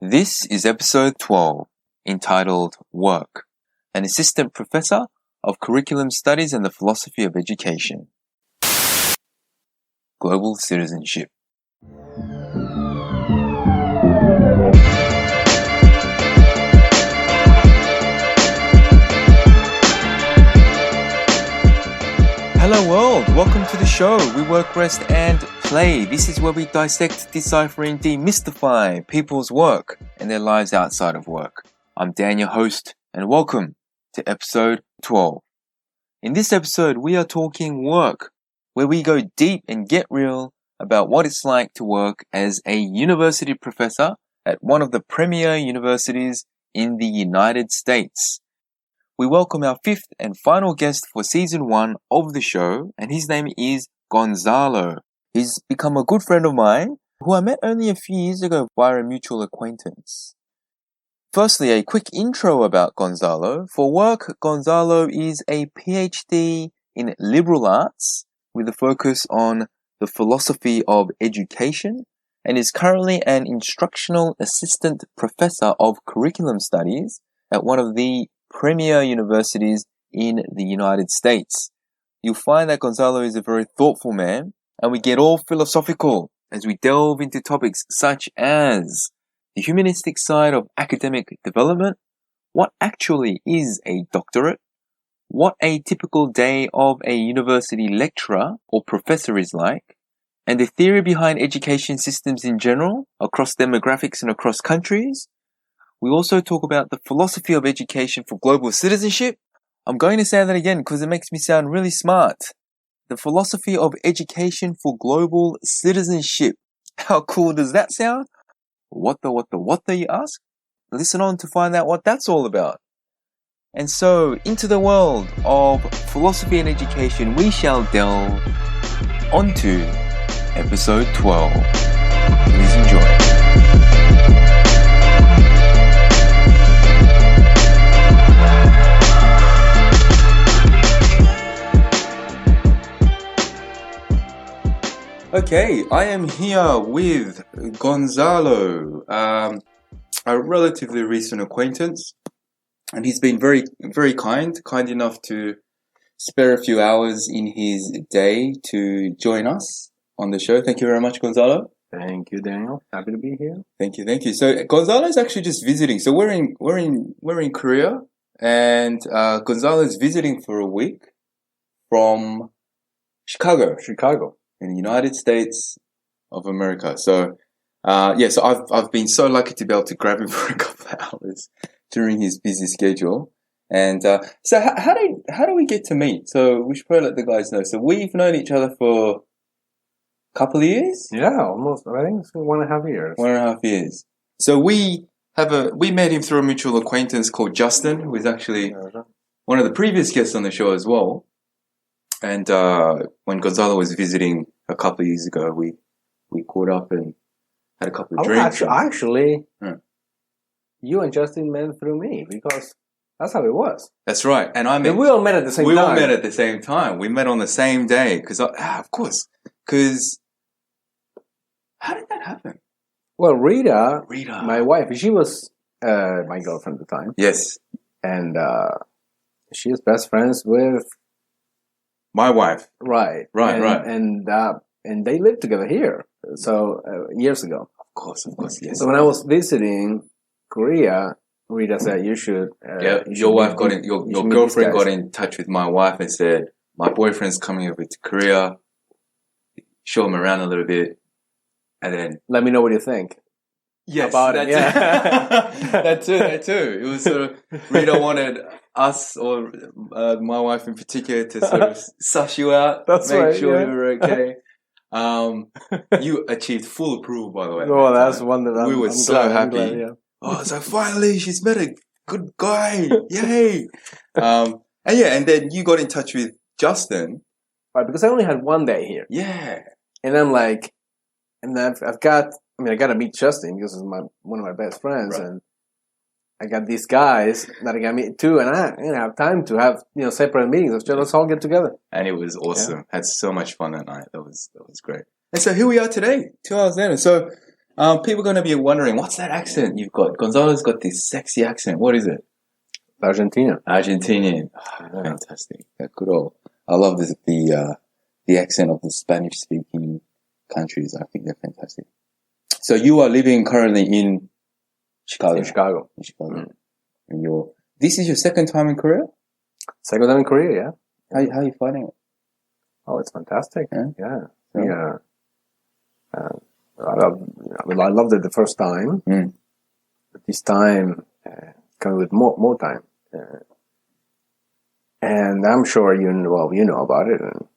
This is episode 12, entitled Work, an assistant professor of curriculum studies and the philosophy of education. Global citizenship. Hello world, welcome to the show. We work, rest and play. This is where we dissect, decipher and demystify people's work and their lives outside of work. I'm Dan, your host, and welcome to episode 12. In this episode, we are talking work, where we go deep and get real about what it's like to work as a university professor at one of the premier universities in the United States. We welcome our fifth and final guest for season 1 of the show, and his name is Gonzalo. He's become a good friend of mine, who I met only a few years ago via a mutual acquaintance. Firstly, a quick intro about Gonzalo. For work, Gonzalo is a PhD in liberal arts with a focus on the philosophy of education and is currently an instructional assistant professor of curriculum studies at one of the premier universities in the United States. You'll find that Gonzalo is a very thoughtful man, and we get all philosophical as we delve into topics such as the humanistic side of academic development, what actually is a doctorate, what a typical day of a university lecturer or professor is like, and the theory behind education systems in general, across demographics and across countries. We also talk about the philosophy of education for global citizenship. I'm going to say that again because it makes me sound really smart. The philosophy of education for global citizenship. How cool does that sound? What the, you ask? Listen on to find out what that's all about. And so, into the world of philosophy and education, we shall delve onto episode 12. Please enjoy. Okay, I am here with Gonzalo, a relatively recent acquaintance, and he's been very, very kind enough to spare a few hours in his day to join us on the show. Thank you very much, Gonzalo. Thank you, Daniel. Happy to be here. Thank you. So Gonzalo is actually just visiting. So we're in Korea, and Gonzalo is visiting for a week from Chicago. In the United States of America. So, so I've been so lucky to be able to grab him for a couple of hours during his busy schedule. And so how do we get to meet? So we should probably let the guys know. So we've known each other for a couple of years? Yeah, almost. I think it's 1.5 years. 1.5 years. So we met him through a mutual acquaintance called Justin, who is actually one of the previous guests on the show as well. And when Gonzalo was visiting a couple of years ago, we caught up and had a couple of drinks. Actually, you and Justin met through me because that's how it was. That's right. And we all met at the same time. We all met at the same time. We met on the same day of course. Because how did that happen? Well, Rita, my wife, she was my girlfriend at the time. Yes. And she is best friends with my wife. Right. And they lived together here. So years ago. Of course, yes. So when I was visiting Korea, Rita said, "You should." Your girlfriend got in touch with my wife and said, "My boyfriend's coming over to Korea. Show him around a little bit, and then let me know what you think." Yes, about it. Yeah, that too. It was sort of Rita wanted us, or my wife in particular, to sort of suss you out, make sure you were okay. You achieved full approval, by the way. Oh, that's one that we were so happy. Oh, so finally she's met a good guy. Yay! And then you got in touch with Justin. Right, because I only had 1 day here. Yeah. And I'm like, I got to meet Justin because he's one of my best friends, right. And I got these guys that I got to meet too, and I didn't have time to have separate meetings. So let's all get together. And it was awesome. Yeah. Had so much fun that night. That was great. And so here we are today, 2 hours later. So People are going to be wondering, what's that accent you've got? Gonzalo's got this sexy accent. What is it? Argentina. Argentinian. Oh, fantastic. Yeah, good old. I love the accent of the Spanish-speaking countries. I think they're fantastic. So you are living currently in Chicago. In Chicago. And this is your second time in Korea? Second time in Korea, yeah. How are you finding it? Oh, it's fantastic. Yeah. I loved it the first time. But this time, coming with more time. And I'm sure you know about it. And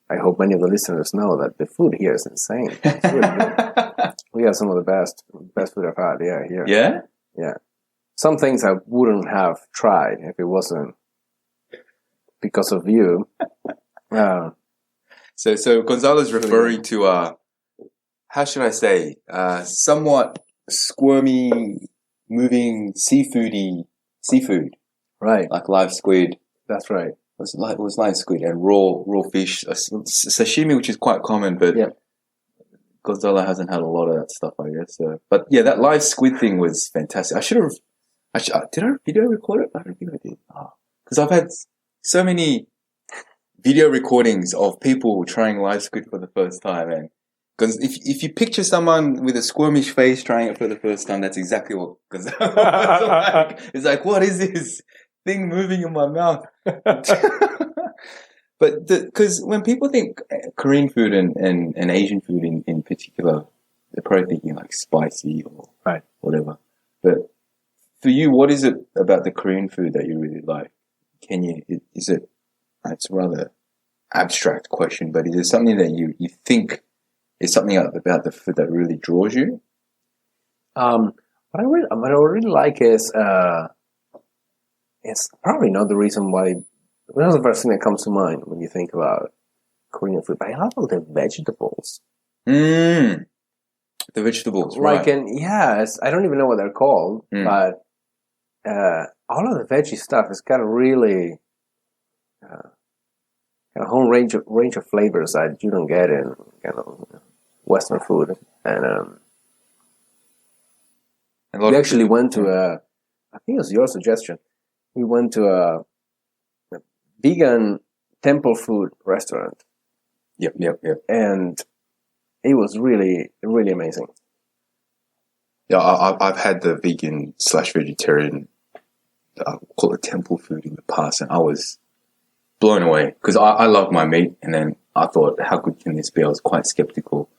I hope many of the listeners know that the food here is insane. It's really good. We have some of the best food I've had. Yeah, here. Yeah? Yeah. Some things I wouldn't have tried if it wasn't because of you. So Gonzalo's referring to how should I say, somewhat squirmy, moving seafood. Right. Like live squid. That's right. It was live squid and raw fish, sashimi, which is quite common, but Gonzalo hasn't had a lot of that stuff, I guess. But yeah, that live squid thing was fantastic. Did I video record it? I don't think I did. Because I've had so many video recordings of people trying live squid for the first time, and because if you picture someone with a squirmish face trying it for the first time, that's exactly what Gonzalo was like. It's like, what is this thing moving in my mouth? But because when people think Korean food and Asian food in particular, they're probably thinking like spicy or whatever. But for you, what is it about the Korean food that you really like? It's a rather abstract question, but is there something that you think is something about the food that really draws you? What I really like is, it's probably not the reason why. That's the first thing that comes to mind when you think about Korean food. But I love all the vegetables. The vegetables, like, right? I don't even know what they're called, but all of the veggie stuff has got a really a whole range of flavors that you don't get in Western food. And we actually went to I think it was your suggestion. We went to a vegan temple food restaurant. Yep. And it was really, really amazing. Yeah, I've had the vegan / vegetarian, call it temple food in the past, and I was blown away because I love my meat, and then I thought, how good can this be? I was quite skeptical,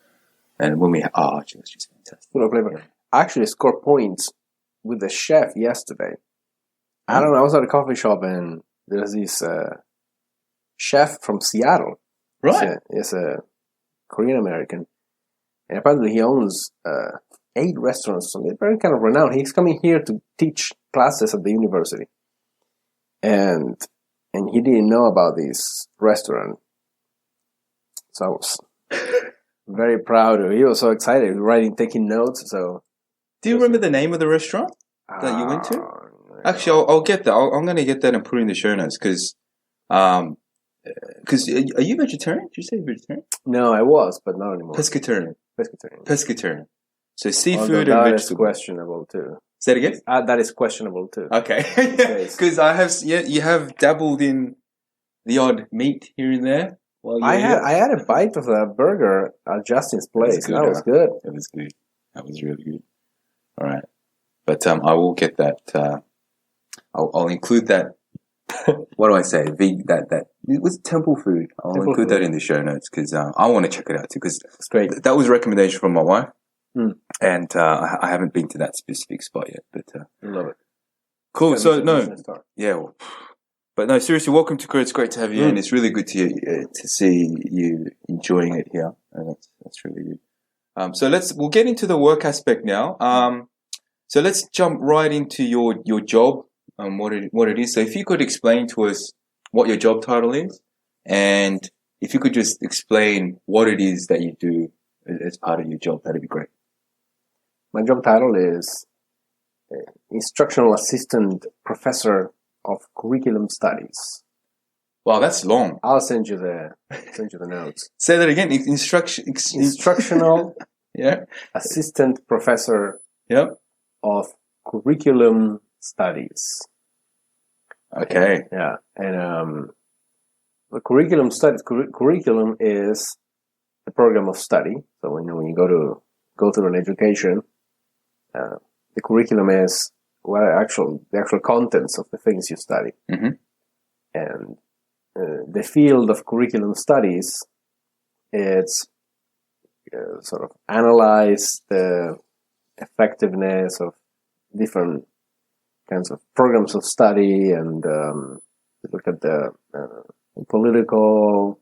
and when it was just fantastic. Full of flavor. Yeah. I actually scored points with the chef yesterday. I don't know. I was at a coffee shop, and there's this chef from Seattle. Right. He's a Korean American, and apparently he owns 8 restaurants. So they're very kind of renowned. He's coming here to teach classes at the university, and he didn't know about this restaurant. So I was very proud of him. He was so excited. He was taking notes. So, do you remember the name of the restaurant that you went to? Actually, I'll get that. I'm going to get that and put it in the show notes because are you vegetarian? Did you say vegetarian? No, I was, but not anymore. Pescatarian. So seafood and that vegetables. Is questionable too. Say it again? That is questionable too. Okay. Because you have dabbled in the odd meat here and there. I had a bite of a burger at Justin's place. That was good. That was good. That was really good. All right. But I will get that. I'll include that. What do I say? That it was temple food. I'll include that in the show notes because I want to check it out too. Because it's great. That was a recommendation from my wife, and I haven't been to that specific spot yet. But love it. Cool. So but no, seriously, welcome to Korea. It's great to have you, and it's really good to see you enjoying it here. And that's really good. So we'll get into the work aspect now. So let's jump right into your job. What it is. So if you could explain to us what your job title is, and if you could just explain what it is that you do as part of your job, that'd be great. My job title is Instructional Assistant Professor of Curriculum Studies. Wow, that's long. I'll send you the notes. Say that again. Instructional Yeah. assistant professor Yep. of curriculum studies. Okay. Yeah, and the curriculum studies. Curriculum is the program of study. So when you go through an education, the curriculum is the actual contents of the things you study, Mm-hmm. and the field of curriculum studies, it's sort of analyze the effectiveness of different kinds of programs of study, and look at the political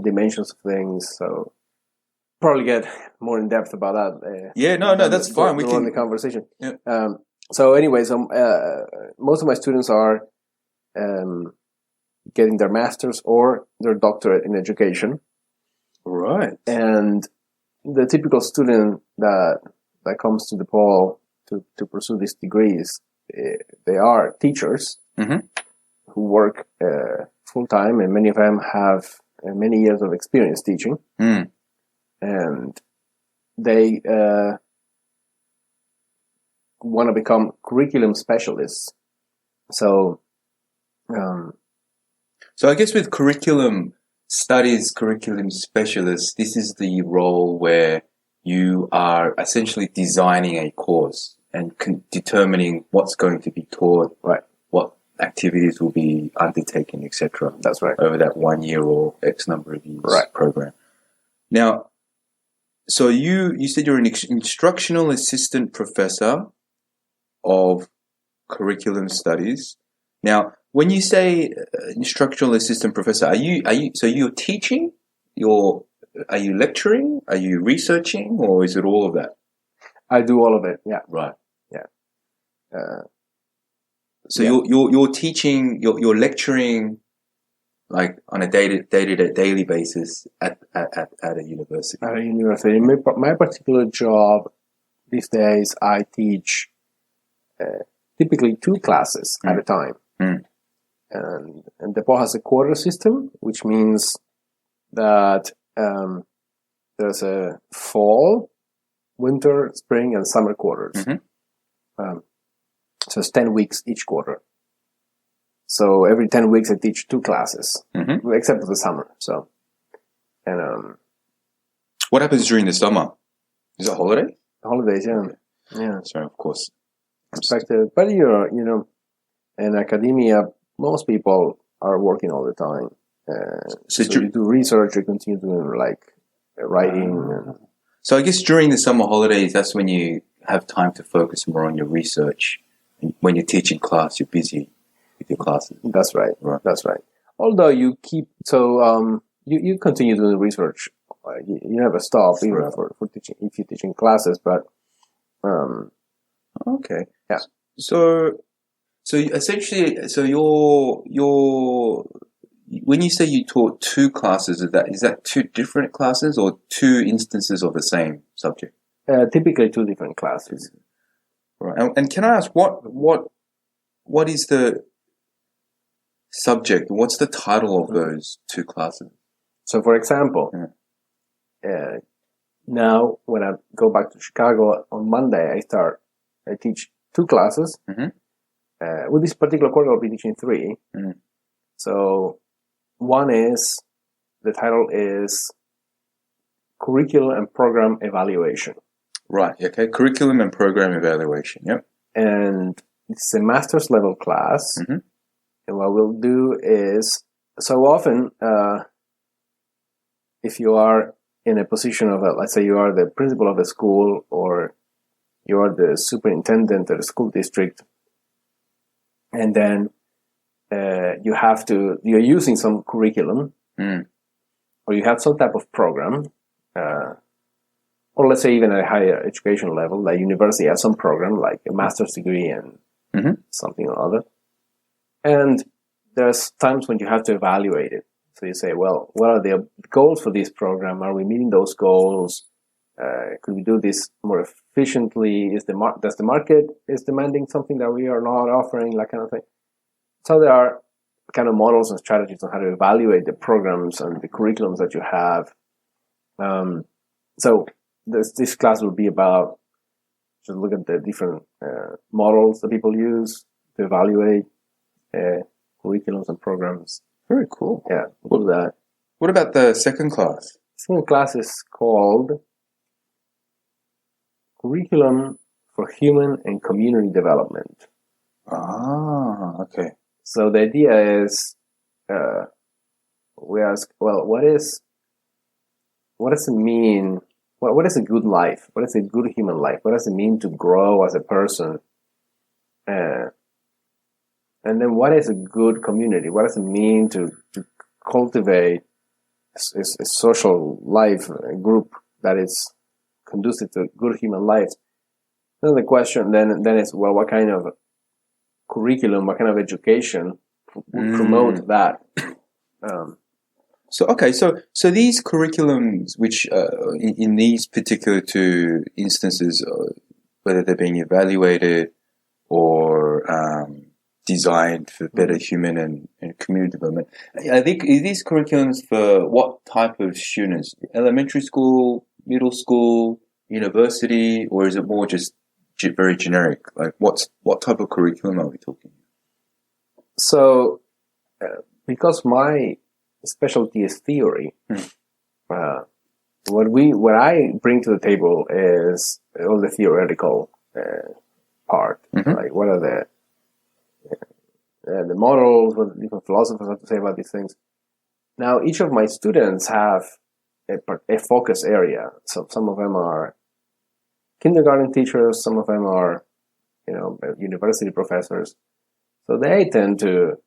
dimensions of things. So probably get more in depth about that. Yeah, no, that's fine. We can the conversation. Yeah. So anyway, most of my students are getting their master's or their doctorate in education. Right. And the typical student that comes to DePaul to pursue these degrees, they are teachers Mm-hmm. who work full time, and many of them have many years of experience teaching. Mm. And they want to become curriculum specialists. So I guess with curriculum studies, curriculum specialists, this is the role where you are essentially designing a course and determining what's going to be taught, right, what activities will be undertaken, etc. That's right. Over that 1 year or X number of years program. Now, so you said you're an instructional assistant professor of curriculum studies. Now, when you say instructional assistant professor, are you so you're teaching? Are you lecturing? Are you researching, or is it all of that? I do all of it. Yeah. Right. Yeah. So you're teaching, you're lecturing, like on a daily basis at a university. At a university. My particular job these days, I teach typically 2 classes at a time. Mm. And DePaul has a quarter system, which means that there's a fall, winter, spring, and summer quarters. Mm-hmm. So it's 10 weeks each quarter. So every 10 weeks I teach 2 classes, mm-hmm. except for the summer. So, and what happens during the summer? Is it holiday? Holidays, yeah. So of course, expected. But in academia, most people are working all the time. So you do research, you continue doing like writing. So I guess during the summer holidays, that's when you have time to focus more on your research. When you're teaching class, you're busy with your classes. That's right. That's right. Although you keep you continue doing research. You never stop even for teaching if you're teaching classes. But okay, yeah. So essentially, your when you say you taught 2 classes, is that 2 different classes or 2 instances of the same subject? Typically 2 different classes. Right. And can I ask what is the subject? What's the title of those 2 classes? So, for example, now when I go back to Chicago on Monday, I teach 2 classes. Mm-hmm. With this particular quarter, I'll be teaching 3. Mm-hmm. So, the title is Curriculum and Program Evaluation. Right. Okay. Curriculum and Program Evaluation. Yep. And it's a master's level class. Mm-hmm. And what we'll do is, so often, if you are in a position of, let's say you are the principal of the school or you are the superintendent of the school district, and then you're using some curriculum, or you have some type of program, or let's say even at a higher education level, like university has some program like a master's degree and something or other. And there's times when you have to evaluate it. So you say, well, what are the goals for this program? Are we meeting those goals? Could we do this more efficiently? Does the market is demanding something that we are not offering? That kind of thing. So there are kind of models and strategies on how to evaluate the programs and the curriculums that you have. So this class will be about just look at the different models that people use to evaluate curriculums and programs. Very cool. Yeah, we'll do that. What about the second class? Second class is called Curriculum for Human and Community Development. Ah, okay. So the idea is, we ask, well, what does it mean? What is a good life? What is a good human life? What does it mean to grow as a person? And then what is a good community? What does it mean to cultivate a social life, a group that is conducive to good human life? Then the question then is, well, what kind of curriculum, what kind of education would promote that? So these curriculums, which in these particular two instances, whether they're being evaluated or designed for better human and community development, I think these curriculums for what type of students? Elementary school, middle school, university, or is it more just very generic? Like what type of curriculum are we talking? So, because my specialty is theory, what I bring to the table is all the theoretical part. Like what are the models, what different philosophers have to say about these things. Now, each of my students have a focus area. So some of them are kindergarten teachers, some of them are, university professors. So they tend to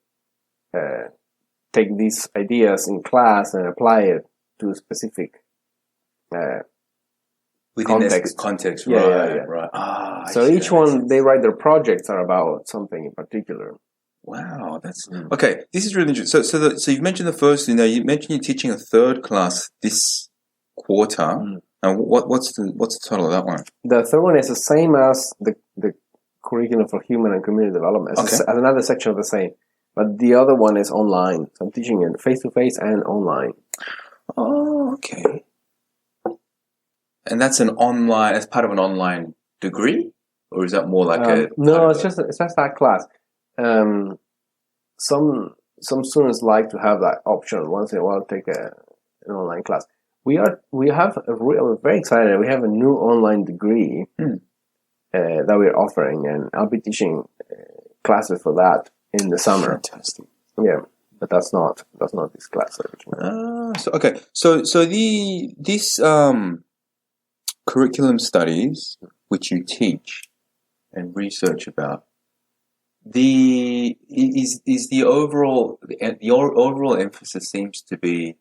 take these ideas in class and apply it to a specific context. Yeah. Right. So each one, they write their projects are about something in particular. Wow, that's okay. This is really interesting. So you've mentioned the first. You mentioned you're teaching a third class this quarter. And what's the title of that one? The third one is the same as the curriculum for human and community development. It's another section of the same, but the other one is online. So I'm teaching it face to face and online. Oh, okay. And that's an online, as part of an online degree, or is that more like a? No, it's just that class. Some students like to have that option once in a while take an online class. We're very excited. We have a new online degree that we're offering, and I'll be teaching classes for that in the summer. Fantastic. Yeah, but that's not this class. So this curriculum studies which you teach and research about, the overall emphasis seems to be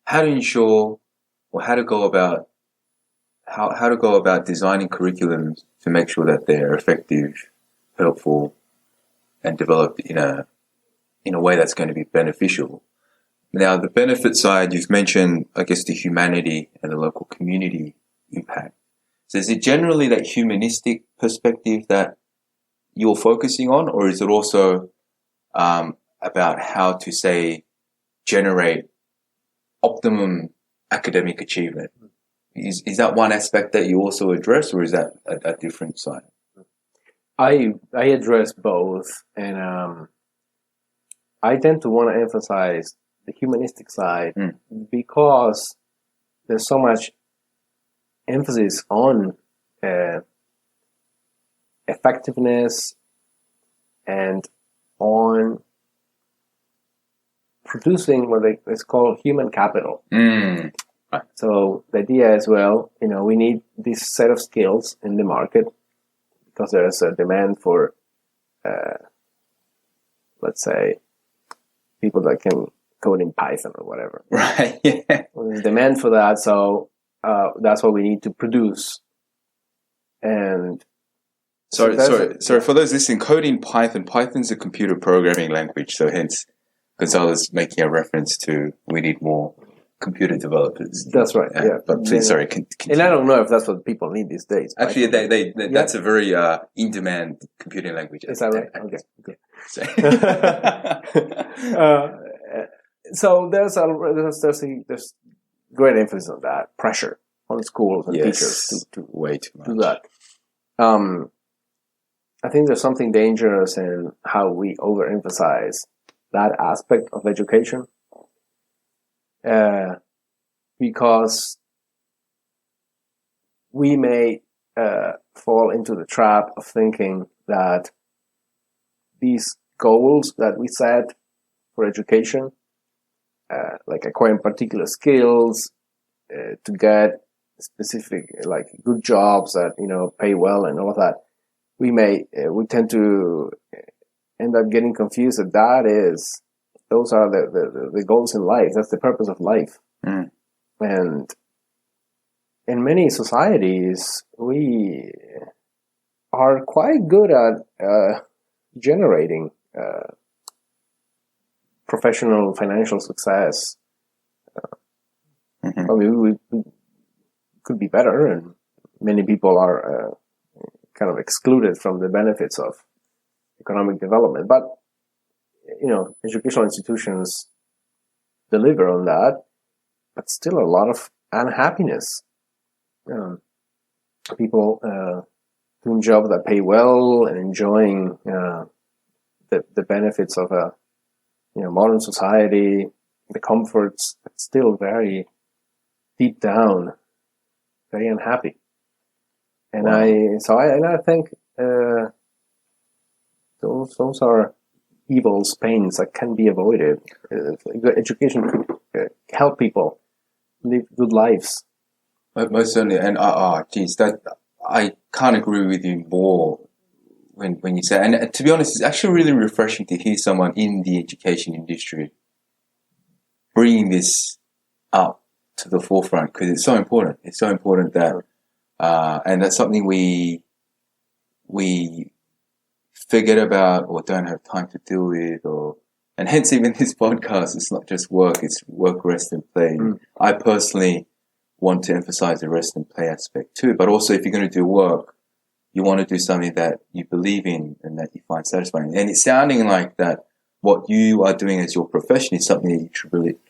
how to ensure, or how to go about designing curriculums to make sure that they're effective, helpful, and developed in a way that's going to be beneficial. Now, the benefit side, you've mentioned, I guess, the humanity and the local community impact. So is it generally that humanistic perspective that you're focusing on, or is it also about how to, say, generate optimum academic achievement? Is that one aspect that you also address, or is that a different side? I address both, and I tend to want to emphasize the humanistic side because there's so much emphasis on effectiveness and on producing what it's called human capital. Right. So the idea is, we need this set of skills in the market because there's a demand for, let's say, people that can code in Python or whatever. Right. Yeah. There's demand for that, so that's what we need to produce. And sorry. For those listening, coding Python. Python's a computer programming language, so hence Gonzalo's making a reference to we need more computer developers. That's right. Yeah. But please, sorry. Continue. And I don't know if that's what people need these days. Actually, that's a very in-demand computing language. Is that right? Okay. So there's great emphasis on that pressure on schools and teachers to way too much. do that. I think there's something dangerous in how we overemphasize that aspect of education, because we may fall into the trap of thinking that these goals that we set for education, like acquiring particular skills to get specific, like good jobs that pay well and all of that, we tend to end up getting confused that those are the goals in life. That's the purpose of life. And in many societies, we are quite good at generating professional financial success. I mean, we could be better, and many people are kind of excluded from the benefits of economic development. But educational institutions deliver on that, but still a lot of unhappiness. People doing jobs that pay well and enjoying the benefits of a modern society, the comforts, but still very deep down, very unhappy. And wow. I think those are evils, pains that can be avoided. Education could help people live good lives. Most certainly, and that I can't agree with you more when you say. And to be honest, it's actually really refreshing to hear someone in the education industry bringing this up to the forefront, because it's so important. It's so important that, and that's something we forget about or don't have time to deal with, and hence even this podcast. It's not just work; it's work, rest, and play. I personally want to emphasize the rest and play aspect too, but also if you're going to do work, you want to do something that you believe in and that you find satisfying. And it's sounding like that what you are doing as your profession is something that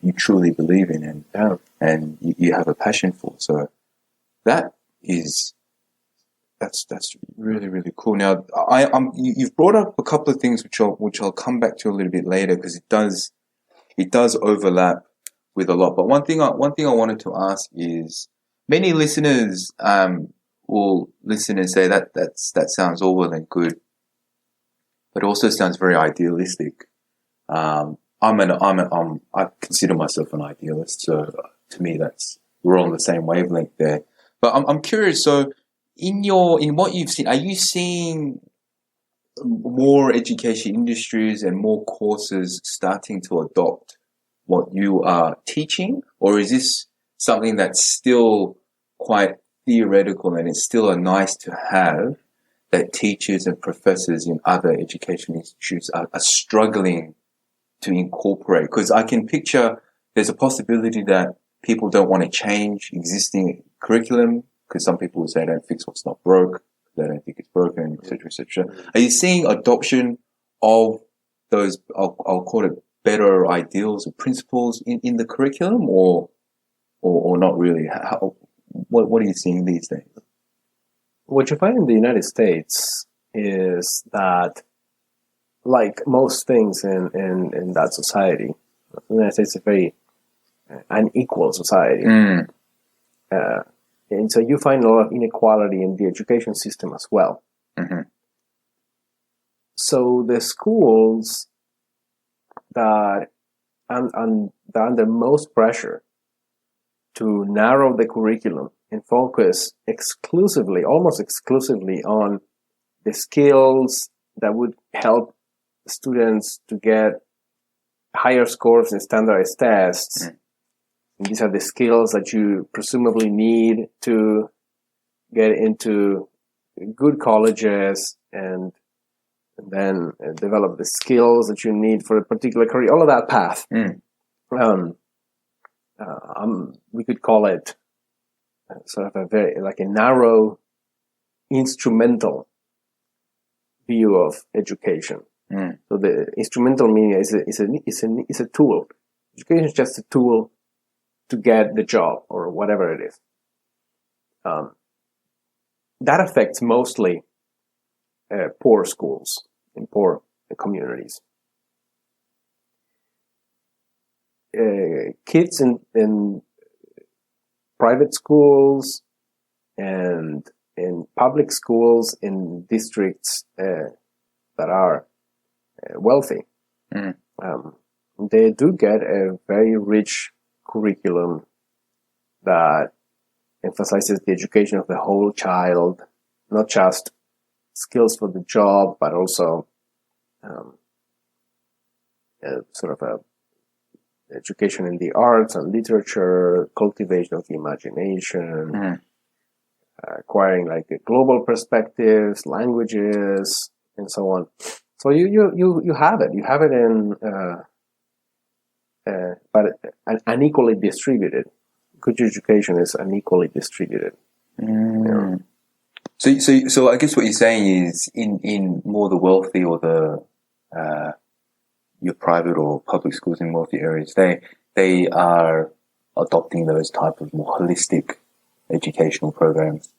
you truly believe in and you have a passion for. So that's really, really cool. Now, you've brought up a couple of things which I'll come back to a little bit later, because it does overlap with a lot. But one thing I wanted to ask is, many listeners will listen and say that sounds all well and good, but also sounds very idealistic. I consider myself an idealist, so to me we're on the same wavelength there. But I'm curious. So in what you've seen, are you seeing more education industries and more courses starting to adopt what you are teaching, or is this something that's still quite theoretical and it's still a nice to have that teachers and professors in other education institutes are struggling to incorporate? Because I can picture there's a possibility that people don't want to change existing curriculum, because some people will say don't fix what's not broke, they don't think it's broken, etc., etc. Are you seeing adoption of those, I'll call it, better ideals or principles in the curriculum, or not really? What are you seeing these days? What you find in the United States is that, like most things in that society, the United States is a very unequal society. And so you find a lot of inequality in the education system as well. So the schools that are under most pressure to narrow the curriculum and focus almost exclusively on the skills that would help students to get higher scores in standardized tests. And these are the skills that you presumably need to get into good colleges and then develop the skills that you need for a particular career, all of that path. We could call it sort of a very, like a narrow, instrumental view of education. So the instrumental meaning is a tool. Education is just a tool to get the job or whatever it is. that affects mostly poor schools in poor communities. Kids in private schools and in public schools in districts that are wealthy, they do get a very rich curriculum that emphasizes the education of the whole child, not just skills for the job, but also sort of a education in the arts and literature, cultivation of the imagination, acquiring like global perspectives, languages, and so on. So you have it. You have it in, but unequally distributed. Good education is unequally distributed. Yeah. So I guess what you're saying is in more the wealthy or the your private or public schools in wealthy areas, they are adopting those type of more holistic educational programs,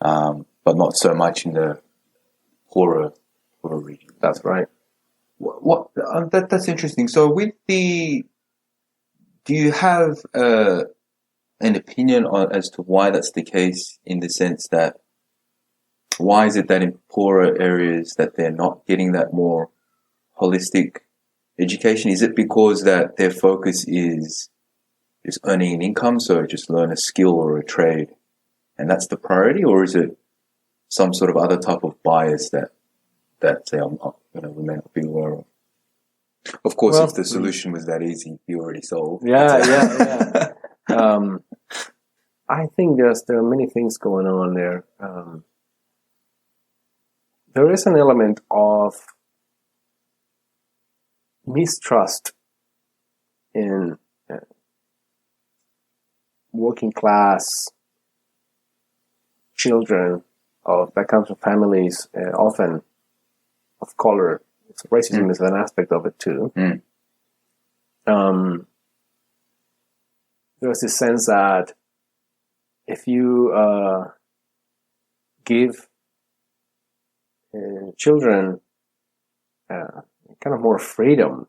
but not so much in the poorer regions. That's right. That's interesting. So do you have an opinion as to why that's the case, in the sense that why is it that in poorer areas that they're not getting that more holistic education? Is it because that their focus is just earning an income, so just learn a skill or a trade, and that's the priority, or is it some sort of other type of bias that say we may not be aware of? Of course, if the solution was that easy, it'd be already solved. Yeah. I think there are many things going on there. There is an element of mistrust in working class children that comes from families often of color. So racism is an aspect of it too. There's this sense that if you give children kind of more freedom,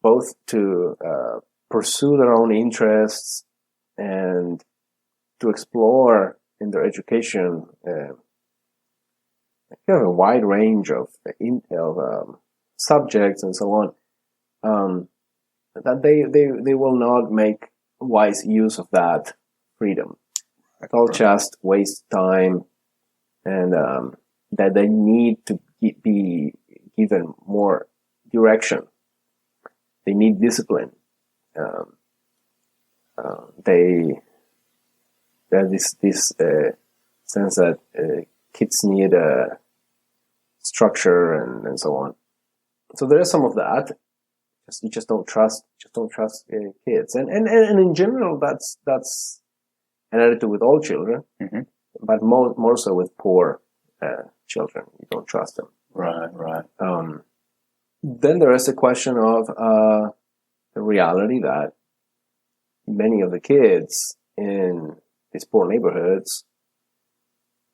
both to pursue their own interests and to explore in their education kind of a wide range of subjects and so on, that they will not make wise use of that freedom. They'll just waste time, and that they need to be given more direction. They need discipline. There's this sense that kids need a structure and so on. So there is some of that. You just don't trust kids, and in general, that's an attitude with all children, but more so with poor children. You don't trust them. Right. Then there is a question of the reality that many of the kids in these poor neighborhoods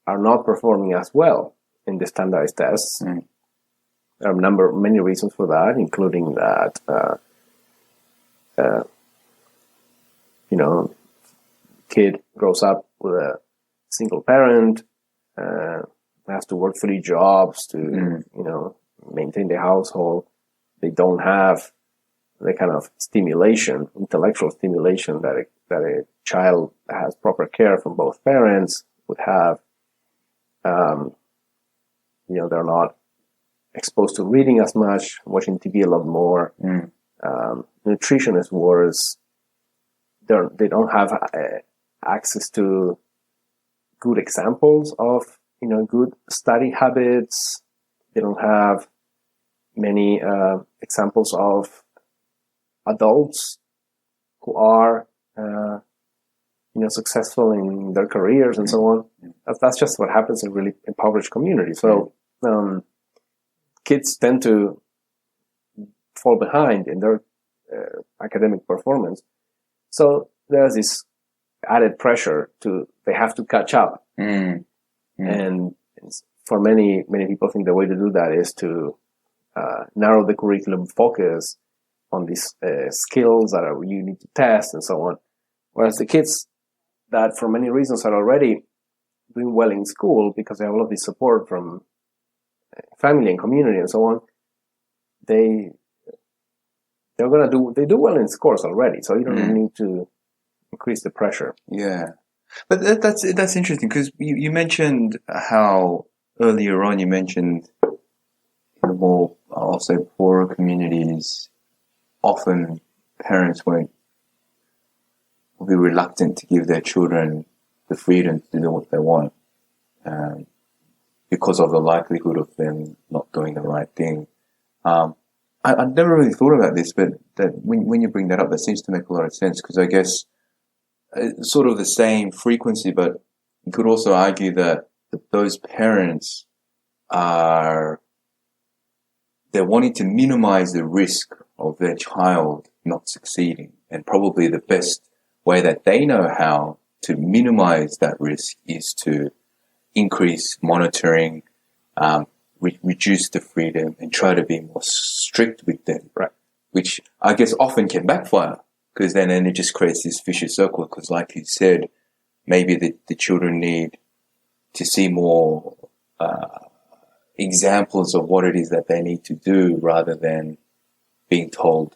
are not performing as well in the standardized tests. There are many reasons for that, including that kid grows up with a single parent, has to work 3 jobs to maintain the household. They don't have the kind of stimulation, intellectual stimulation that a child that has proper care from both parents would have. They're not exposed to reading as much, watching TV a lot more. Nutrition is worse. They don't have access to good examples of good study habits. They don't have many examples of adults who are successful in their careers and so on. That's just what happens in really impoverished communities. So kids tend to fall behind in their academic performance. So there's this added pressure to they have to catch up. And for many people, I think the way to do that is to narrow the curriculum focus on these skills that you need to test and so on. Whereas the kids that for many reasons are already doing well in school because they have all of this support from family and community and so on, they do well in scores already. So you don't need to increase the pressure. Yeah. But that's interesting because you mentioned how earlier on you mentioned in the more, I'll say, poorer communities, often parents will be reluctant to give their children the freedom to do what they want because of the likelihood of them not doing the right thing. I've never really thought about this, but that when you bring that up, that seems to make a lot of sense because I guess it's sort of the same frequency, but you could also argue that those parents they're wanting to minimize the risk of their child not succeeding. And probably the best way that they know how to minimize that risk is to increase monitoring, reduce the freedom, and try to be more strict with them. Right. Which I guess often can backfire because then it just creates this vicious circle. Because like you said, maybe the children need to see more examples of what it is that they need to do rather than being told,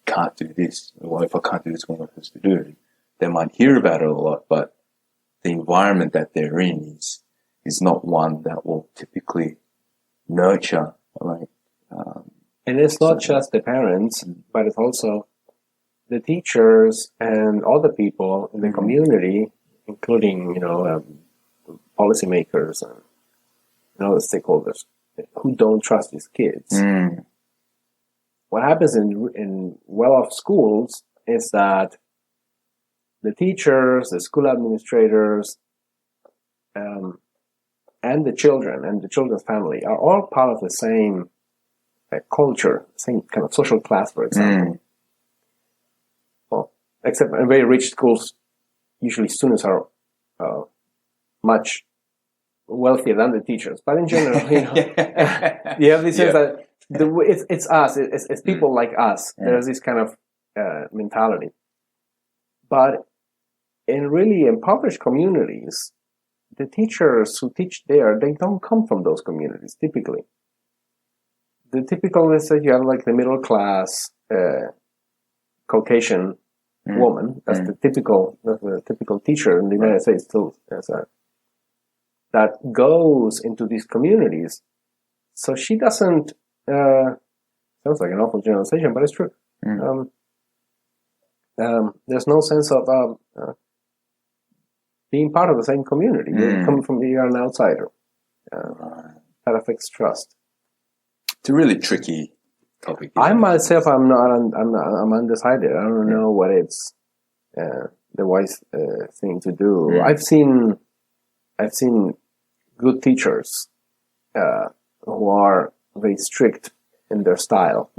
can't do this. Well, if I can't do this, what am I supposed to do? They might hear about it a lot, but the environment that they're in is not one that will typically nurture. And it's not just the parents, but it's also the teachers and other people in the community, including, policymakers and other stakeholders who don't trust these kids. What happens in well-off schools is that the teachers, the school administrators, and the children and the children's family are all part of the same culture, same kind of social class, for example. Well, except in very rich schools, usually students are much wealthier than the teachers. But in general, you have this sense that it's us, it's people like us. There's this kind of mentality. But in really impoverished communities, the teachers who teach there, they don't come from those communities, typically. The typical is that you have like the middle class Caucasian woman. That's the typical teacher in the United States too. That goes into these communities. So she doesn't, sounds like an awful generalization, but it's true. There's no sense of being part of the same community. You're an outsider. That affects trust. It's a really tricky topic. I myself, I'm undecided. I don't know what it's the wise thing to do. I've seen good teachers who are very strict in their style,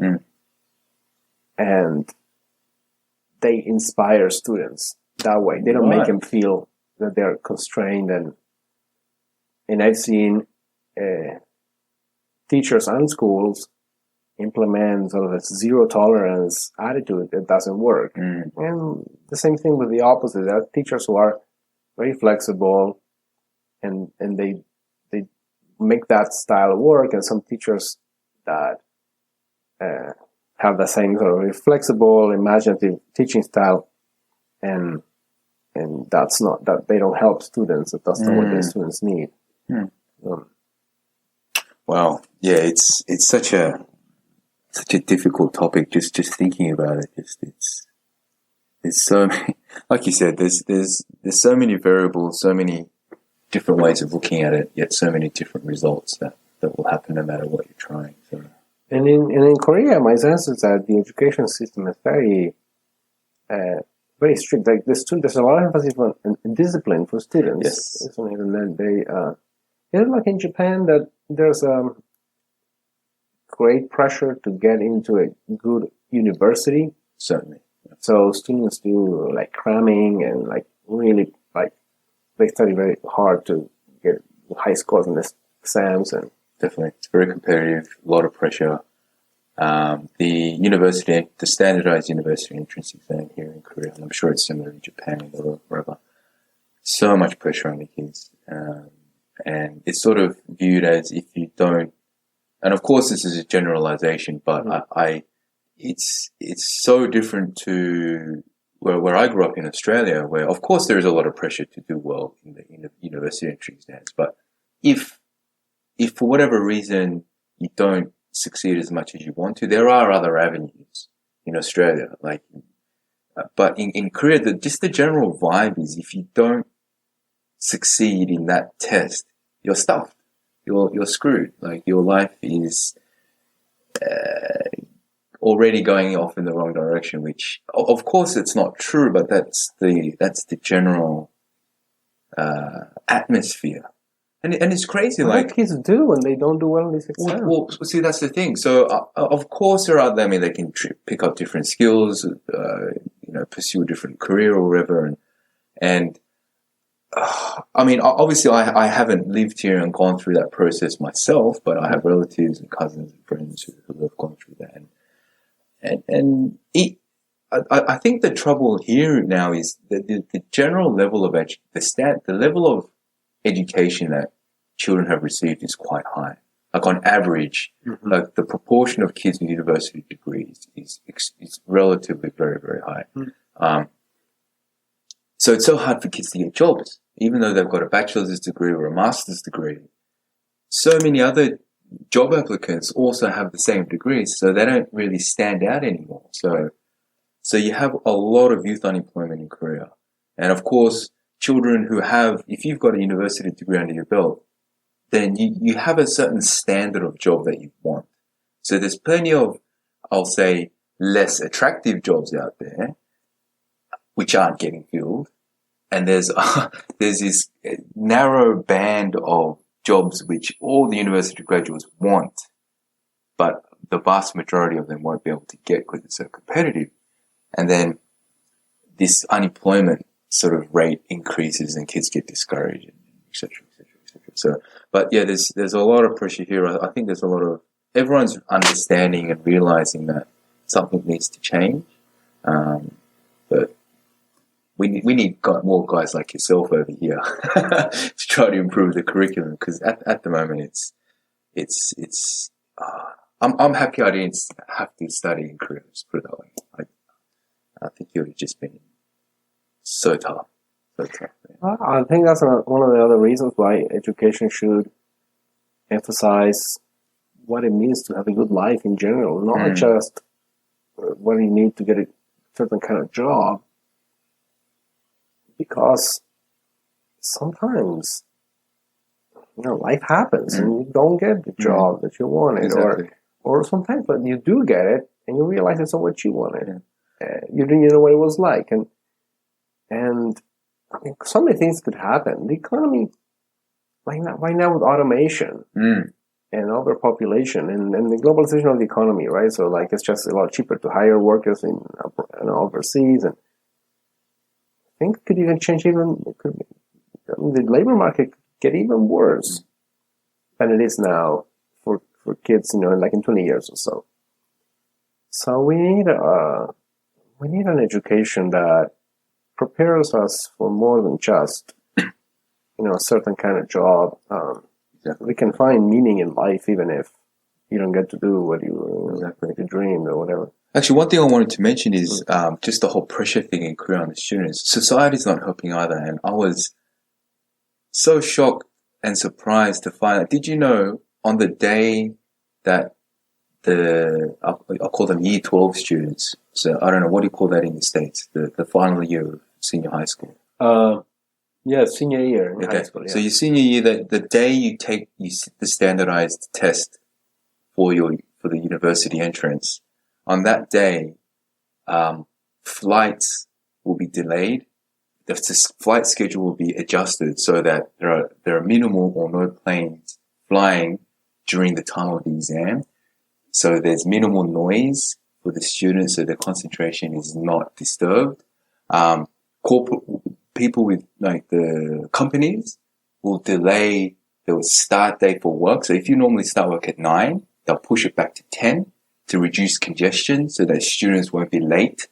and they inspire students that way. They don't make them feel that they're constrained, and I've seen teachers and schools implement sort of a zero tolerance attitude that doesn't work. And the same thing with the opposite. There are teachers who are very flexible and they make that style work, and some teachers that have the same sort of flexible, imaginative teaching style, and that's not that they don't help students. That's not what the students need. Wow, yeah, it's such a difficult topic. Just thinking about it, it's so many, like you said, there's so many variables, so many different ways of looking at it, yet so many different results that will happen no matter what you're trying. So. And in Korea, my sense is that the education system is very strict. Like there's a lot of emphasis on discipline for students. Yes. And then it's like in Japan that there's great pressure to get into a good university. Certainly. So students do like cramming and like really like they study very hard to get high scores in the exams and Definitely. It's very competitive, a lot of pressure. The standardized university entrance exam here in Korea, and I'm sure it's similar in Japan or wherever, so much pressure on the kids. And it's sort of viewed as if you don't, and of course this is a generalization, but it's so different to where I grew up in Australia, where of course there is a lot of pressure to do well in the university entry exams, but if for whatever reason you don't succeed as much as you want to, there are other avenues in Australia. But in Korea, just the general vibe is if you don't succeed in that test, you're stuffed. You're screwed. Like your life is already going off in the wrong direction. Which, of course, it's not true, but that's the general atmosphere. And it's crazy. What kids do when they don't do well in these exams? Well, see, that's the thing. So, of course, there are. I mean, they can pick up different skills, pursue a different career or whatever. And I mean, obviously, I haven't lived here and gone through that process myself, but I have relatives and cousins and friends who have gone through that. I think the trouble here now is that the general level of the level of education that children have received is quite high. Like on average, like the proportion of kids with university degrees is relatively very, very high. So it's so hard for kids to get jobs, even though they've got a bachelor's degree or a master's degree. So many other job applicants also have the same degrees, so they don't really stand out anymore. So you have a lot of youth unemployment in Korea. And of course, children who if you've got a university degree under your belt, then you have a certain standard of job that you want. So there's plenty of, I'll say, less attractive jobs out there, which aren't getting filled. And there's this narrow band of jobs which all the university graduates want, but the vast majority of them won't be able to get because it's so competitive. And then this unemployment sort of rate increases and kids get discouraged, et cetera, et cetera, et cetera. So, but yeah, there's a lot of pressure here. I think there's a lot of, everyone's understanding and realizing that something needs to change. But we need more guys like yourself over here to try to improve the curriculum, because at the moment I'm happy I didn't have to study in Korea. Let's put it that way. I think it would have just been so tough. So tough. Yeah. I think that's one of the other reasons why education should emphasize what it means to have a good life in general, not just what you need to get a certain kind of job. Because sometimes, life happens and you don't get the job that you wanted, exactly. or sometimes, but you do get it and you realize it's not what you wanted. You didn't know what it was like, and I mean, so many things could happen. The economy, right now with automation and overpopulation and the globalization of the economy, right? So like it's just a lot cheaper to hire workers in overseas, and things could even change. The labor market could get even worse than it is now for kids, like in 20 years or so. So we need an education that prepares us for more than just, a certain kind of job. We can find meaning in life even if you don't get to do what you dreamed or whatever. Actually, one thing I wanted to mention is just the whole pressure thing in Korea on the students. Society's not helping either, and I was so shocked and surprised to find out. Did you know on the day that I'll call them E12 students, so I don't know, what do you call that in the States? The final year of senior high school. Senior year in high school. Yeah. So your senior year, the day you sit the standardized test for the university entrance, on that day, flights will be delayed. The flight schedule will be adjusted so that there are minimal or no planes flying during the time of the exam. So there's minimal noise for the students so their concentration is not disturbed. Corporate people with like the companies will delay the start date for work. So if you normally start work at 9, they'll push it back to 10 to reduce congestion so that students won't be late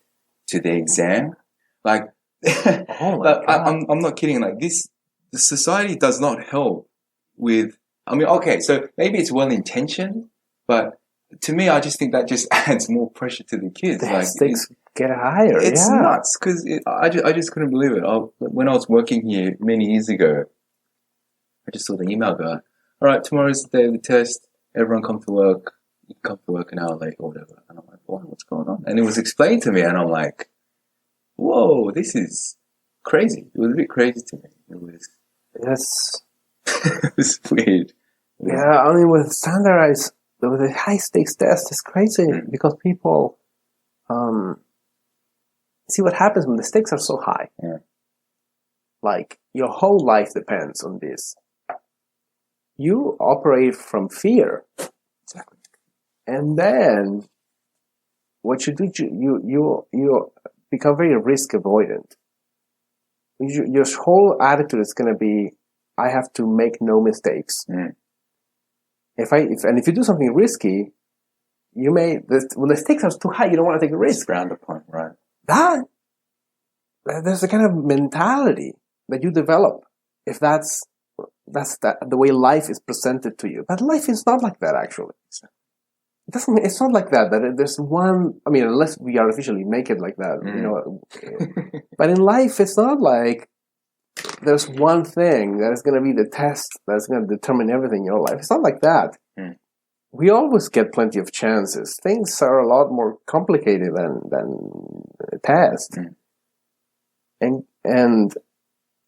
to their exam. Like, Oh my like God. I'm not kidding. Like this, the society does not help with, I mean, okay, so maybe it's well intentioned, but to me, I just think that just adds more pressure to the kids. The Like stakes get higher. it's Yeah. nuts because I just couldn't believe it. When I was working here many years ago, I just saw the email go, all right, tomorrow's the day of the test. Everyone come to work. You come to work an hour late or whatever. And I'm like, what's going on? And it was explained to me, and I'm like, whoa, this is crazy. It was a bit crazy to me. Yes. It was weird. Yeah, I mean, with the high stakes test, it's crazy because people see what happens when the stakes are so high. Yeah. Like, your whole life depends on this. You operate from fear. Exactly. And then what you do, you become very risk avoidant. Your whole attitude is going to be, I have to make no mistakes. Mm. If you do something risky, when the stakes are too high, you don't want to take a risk. It's frowned upon, right? There's a kind of mentality that you develop if that's the way life is presented to you. But life is not like that, actually. It's not like that. That there's one. I mean, unless we artificially make it like that, you know. But in life, it's not like there's one thing that is going to be the test that's going to determine everything in your life. It's not like that. Mm. We always get plenty of chances. Things are a lot more complicated than a test, and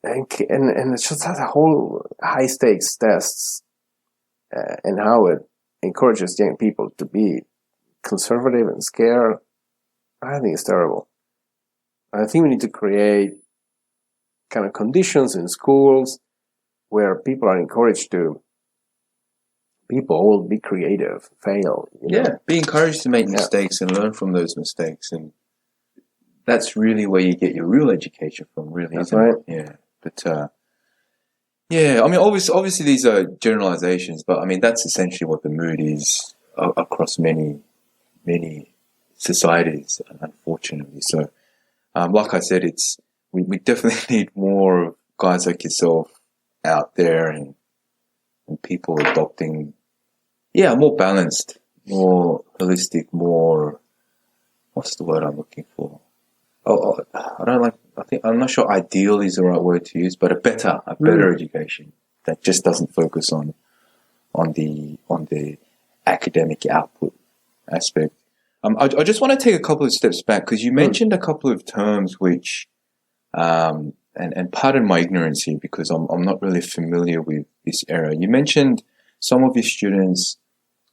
it's just that whole high stakes tests and how it encourages young people to be conservative and scared. I think it's terrible. I think we need to create kind of conditions in schools where people are encouraged to be creative, fail. You know? Be encouraged to make mistakes and learn from those mistakes, and that's really where you get your real education from. Really, that's right. Yeah, but I mean, obviously these are generalizations, but I mean that's essentially what the mood is across many societies, unfortunately. So, like I said, we definitely need more guys like yourself out there and people adopting, more balanced, more holistic, more, what's the word I'm looking for? I'm not sure ideal is the right word to use, but a better education that just doesn't focus on the academic output aspect. I just want to take a couple of steps back because you mentioned a couple of terms which, and pardon my ignorance here because I'm not really familiar with this area. You mentioned some of your students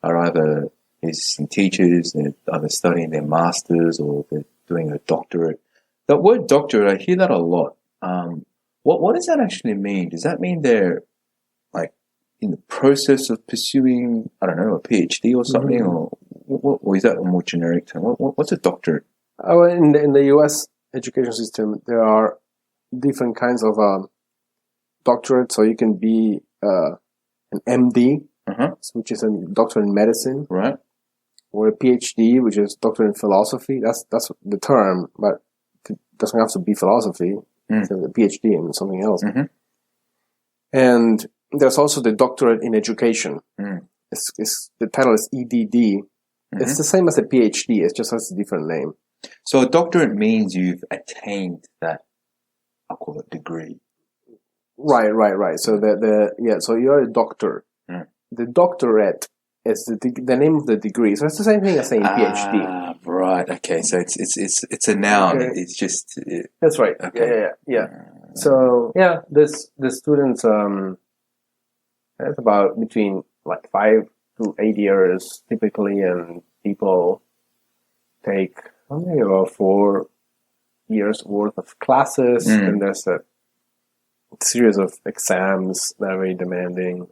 are either assistant teachers, they're either studying their masters or they're doing a doctorate. That word doctorate, I hear that a lot. What does that actually mean? Does that mean they're like in the process of pursuing, I don't know, a PhD or something, or is that a more generic term? What's a doctorate? Oh, in the U.S. education system, there are different kinds of doctorate. So you can be an MD, which is a doctor in medicine, right? Or a PhD, which is doctor in philosophy. That's the term, but it doesn't have to be philosophy. It's a PhD in something else. And there's also the doctorate in education. The title is EDD. It's the same as a PhD. It just has a different name. So a doctorate means you've attained that, I'll call it, degree. Right. So so you're a doctor. The doctorate is the name of the degree. So it's the same thing as saying PhD. Right. Okay. So it's a noun. Okay. It's just. That's right. Okay. Yeah. So the students it's about between like 5 to 8 years typically, and people take about 4 years worth of classes, and there's a series of exams that are very demanding,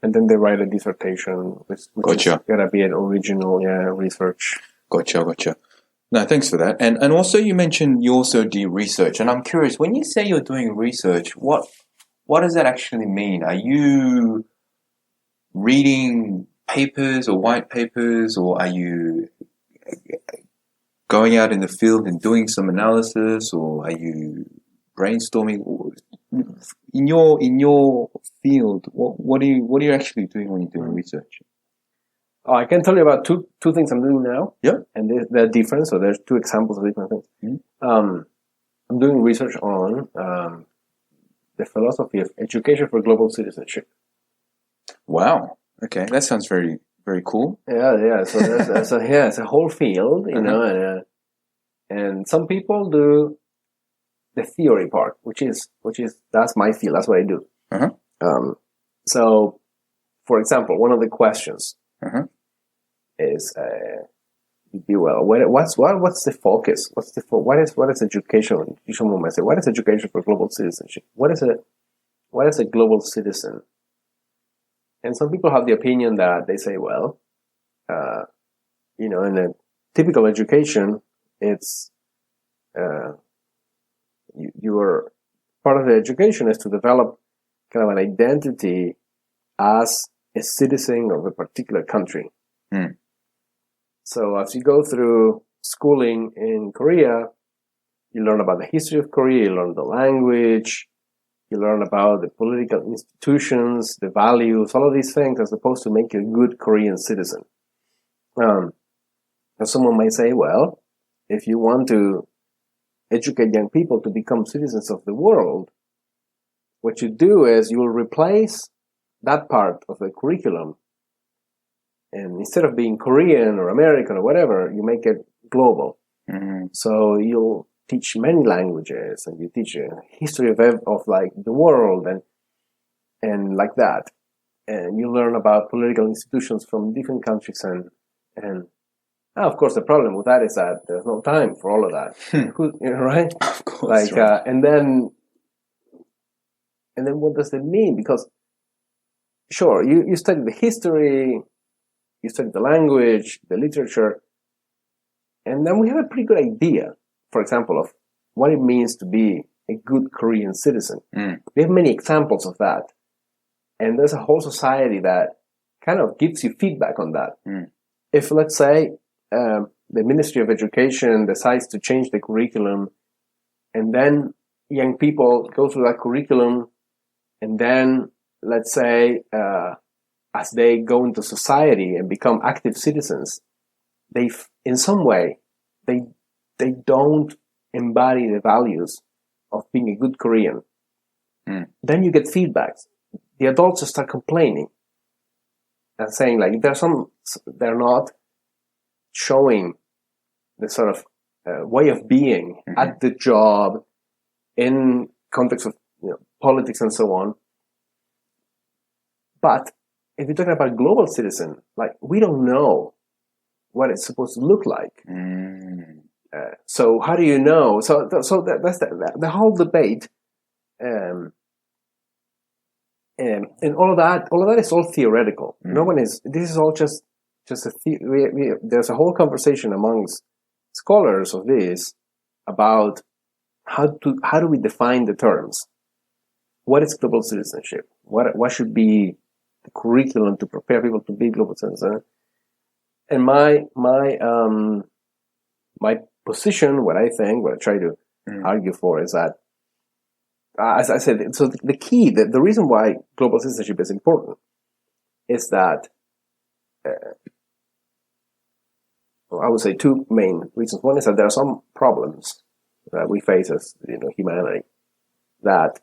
and then they write a dissertation, which is gonna be an original research. Gotcha. No, thanks for that. And also you mentioned you also do research, and I'm curious, when you say you're doing research, what does that actually mean? Are you reading papers or white papers, or are you going out in the field and doing some analysis, or are you brainstorming? In your field, what are you actually doing when you're doing research? Oh, I can tell you about two things I'm doing now. Yeah. And they're different, so there's two examples of different things. Mm-hmm. I'm doing research on the philosophy of education for global citizenship. Wow. Okay, that sounds very, very cool. Yeah. So it's a whole field, you know, and some people do the theory part, which is that's my field. That's what I do. So, for example, one of the questions is, what's the focus? What is education? Someone might say, what is education for global citizenship? What is a global citizen? And some people have the opinion that they say, well, in a typical education, it's your part of the education is to develop kind of an identity as a citizen of a particular country. So as you go through schooling in Korea, you learn about the history of Korea, you learn the language, you learn about the political institutions, the values, all of these things are supposed to make you a good Korean citizen. And someone might say, well, if you want to educate young people to become citizens of the world, what you do is you will replace that part of the curriculum, and instead of being Korean or American or whatever, you make it global. So you'll teach many languages, and you teach a history of like the world and like that, and you learn about political institutions from different countries and of course the problem with that is that there's no time for all of that. Right? Of course, like right. and then what does it mean? Because sure, you study the history, you study the language, the literature, and then we have a pretty good idea, for example, of what it means to be a good Korean citizen. We have many examples of that. And there's a whole society that kind of gives you feedback on that. If, let's say, the Ministry of Education decides to change the curriculum, and then young people go through that curriculum, and then, let's say, as they go into society and become active citizens, in some way, they don't embody the values of being a good Korean. Then you get feedbacks. The adults start complaining and saying like they're not showing the sort of way of being at the job, in context of politics and so on. But if you're talking about global citizen, like we don't know what it's supposed to look like. So how do you know? So that's the whole debate, and all of that is all theoretical. No one is. This is all just a there's a whole conversation amongst scholars of this about how do we define the terms? What is global citizenship? What should be the curriculum to prepare people to be global citizens? And my position, what I try to argue for is that, as I said, so the key, the reason why global citizenship is important is that, I would say two main reasons. One is that there are some problems that we face as humanity that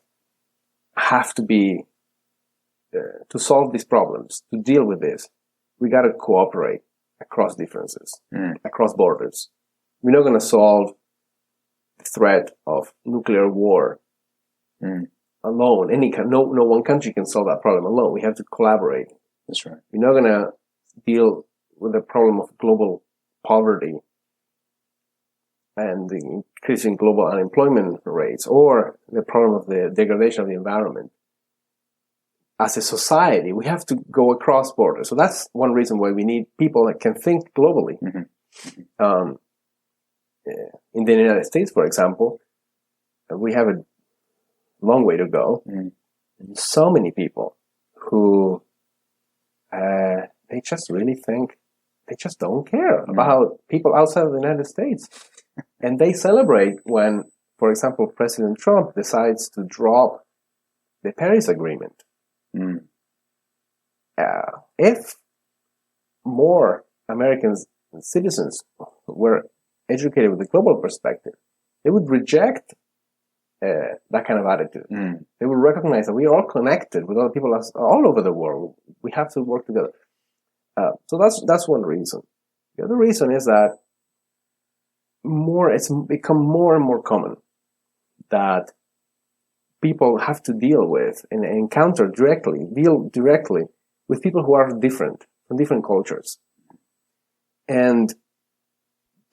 have to be, to solve these problems, to deal with this, we got to cooperate across differences, across borders. We're not going to solve the threat of nuclear war alone. No one country can solve that problem alone. We have to collaborate. That's right. We're not going to deal with the problem of global poverty and the increasing global unemployment rates, or the problem of the degradation of the environment. As a society, we have to go across borders. So that's one reason why we need people that can think globally. Um, in the United States, for example, we have a long way to go. So many people who they just really think they just don't care about people outside of the United States. And they celebrate when, for example, President Trump decides to drop the Paris Agreement. If more American citizens were educated with a global perspective, they would reject that kind of attitude. They would recognize that we are all connected with other people all over the world. We have to work together. So that's one reason. The other reason is that it's become more and more common that people have to deal with and deal directly with people who are different, from different cultures. And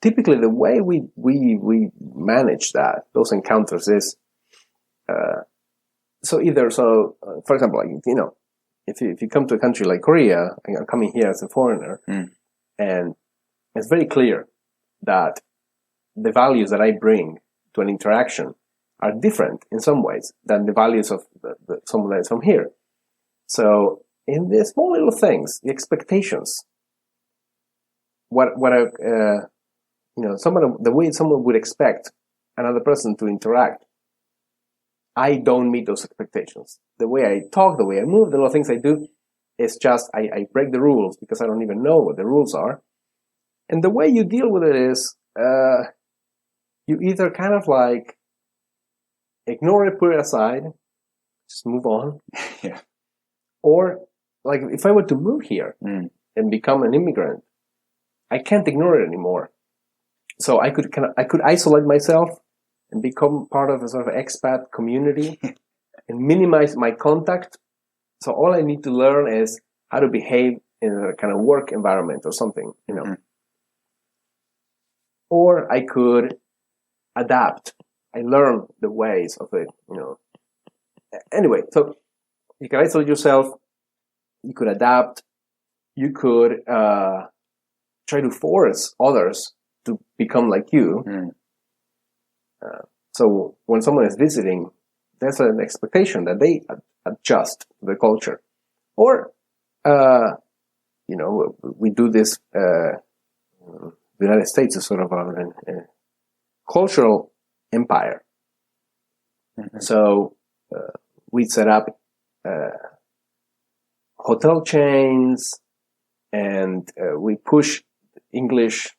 typically the way we manage those encounters is, for example, like, if you come to a country like Korea, and you're coming here as a foreigner, and it's very clear that the values that I bring to an interaction are different in some ways than the values of someone that is from here. So in the small little things, the expectations, the way someone would expect another person to interact, I don't meet those expectations. The way I talk, the way I move, the little things I do, is just, I break the rules because I don't even know what the rules are. And the way you deal with it is, you either kind of like ignore it, put it aside, just move on. Yeah. Or, like, if I were to move here and become an immigrant, I can't ignore it anymore. So I could isolate myself and become part of a sort of expat community and minimize my contact. So all I need to learn is how to behave in a kind of work environment or something, Or I could adapt. I learn the ways of it, Anyway, so you can isolate yourself. You could adapt. You could try to force others to become like you. So when someone is visiting, there's an expectation that they adjust to the culture. Or, we do this, the United States is sort of a cultural empire. So we set up hotel chains, and we push English.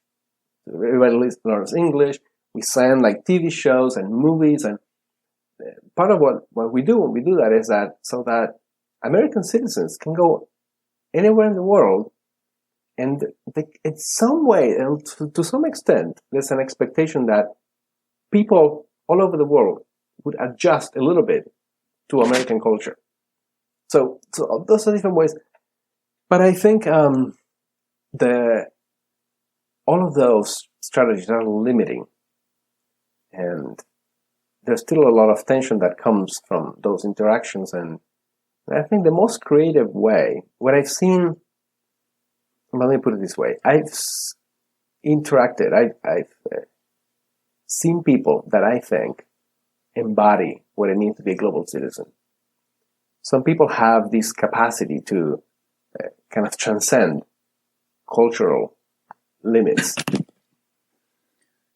Everybody learns English. We send like TV shows and movies, and part of what we do when we do that is that so that American citizens can go anywhere in the world, and in some way, and to some extent, there's an expectation that people all over the world would adjust a little bit to American culture. So those are different ways, but I think all of those strategies are limiting. And there's still a lot of tension that comes from those interactions. And I think the most creative way, what I've seen, let me put it this way, I've seen people that I think embody what it means to be a global citizen. Some people have this capacity to kind of transcend cultural limits.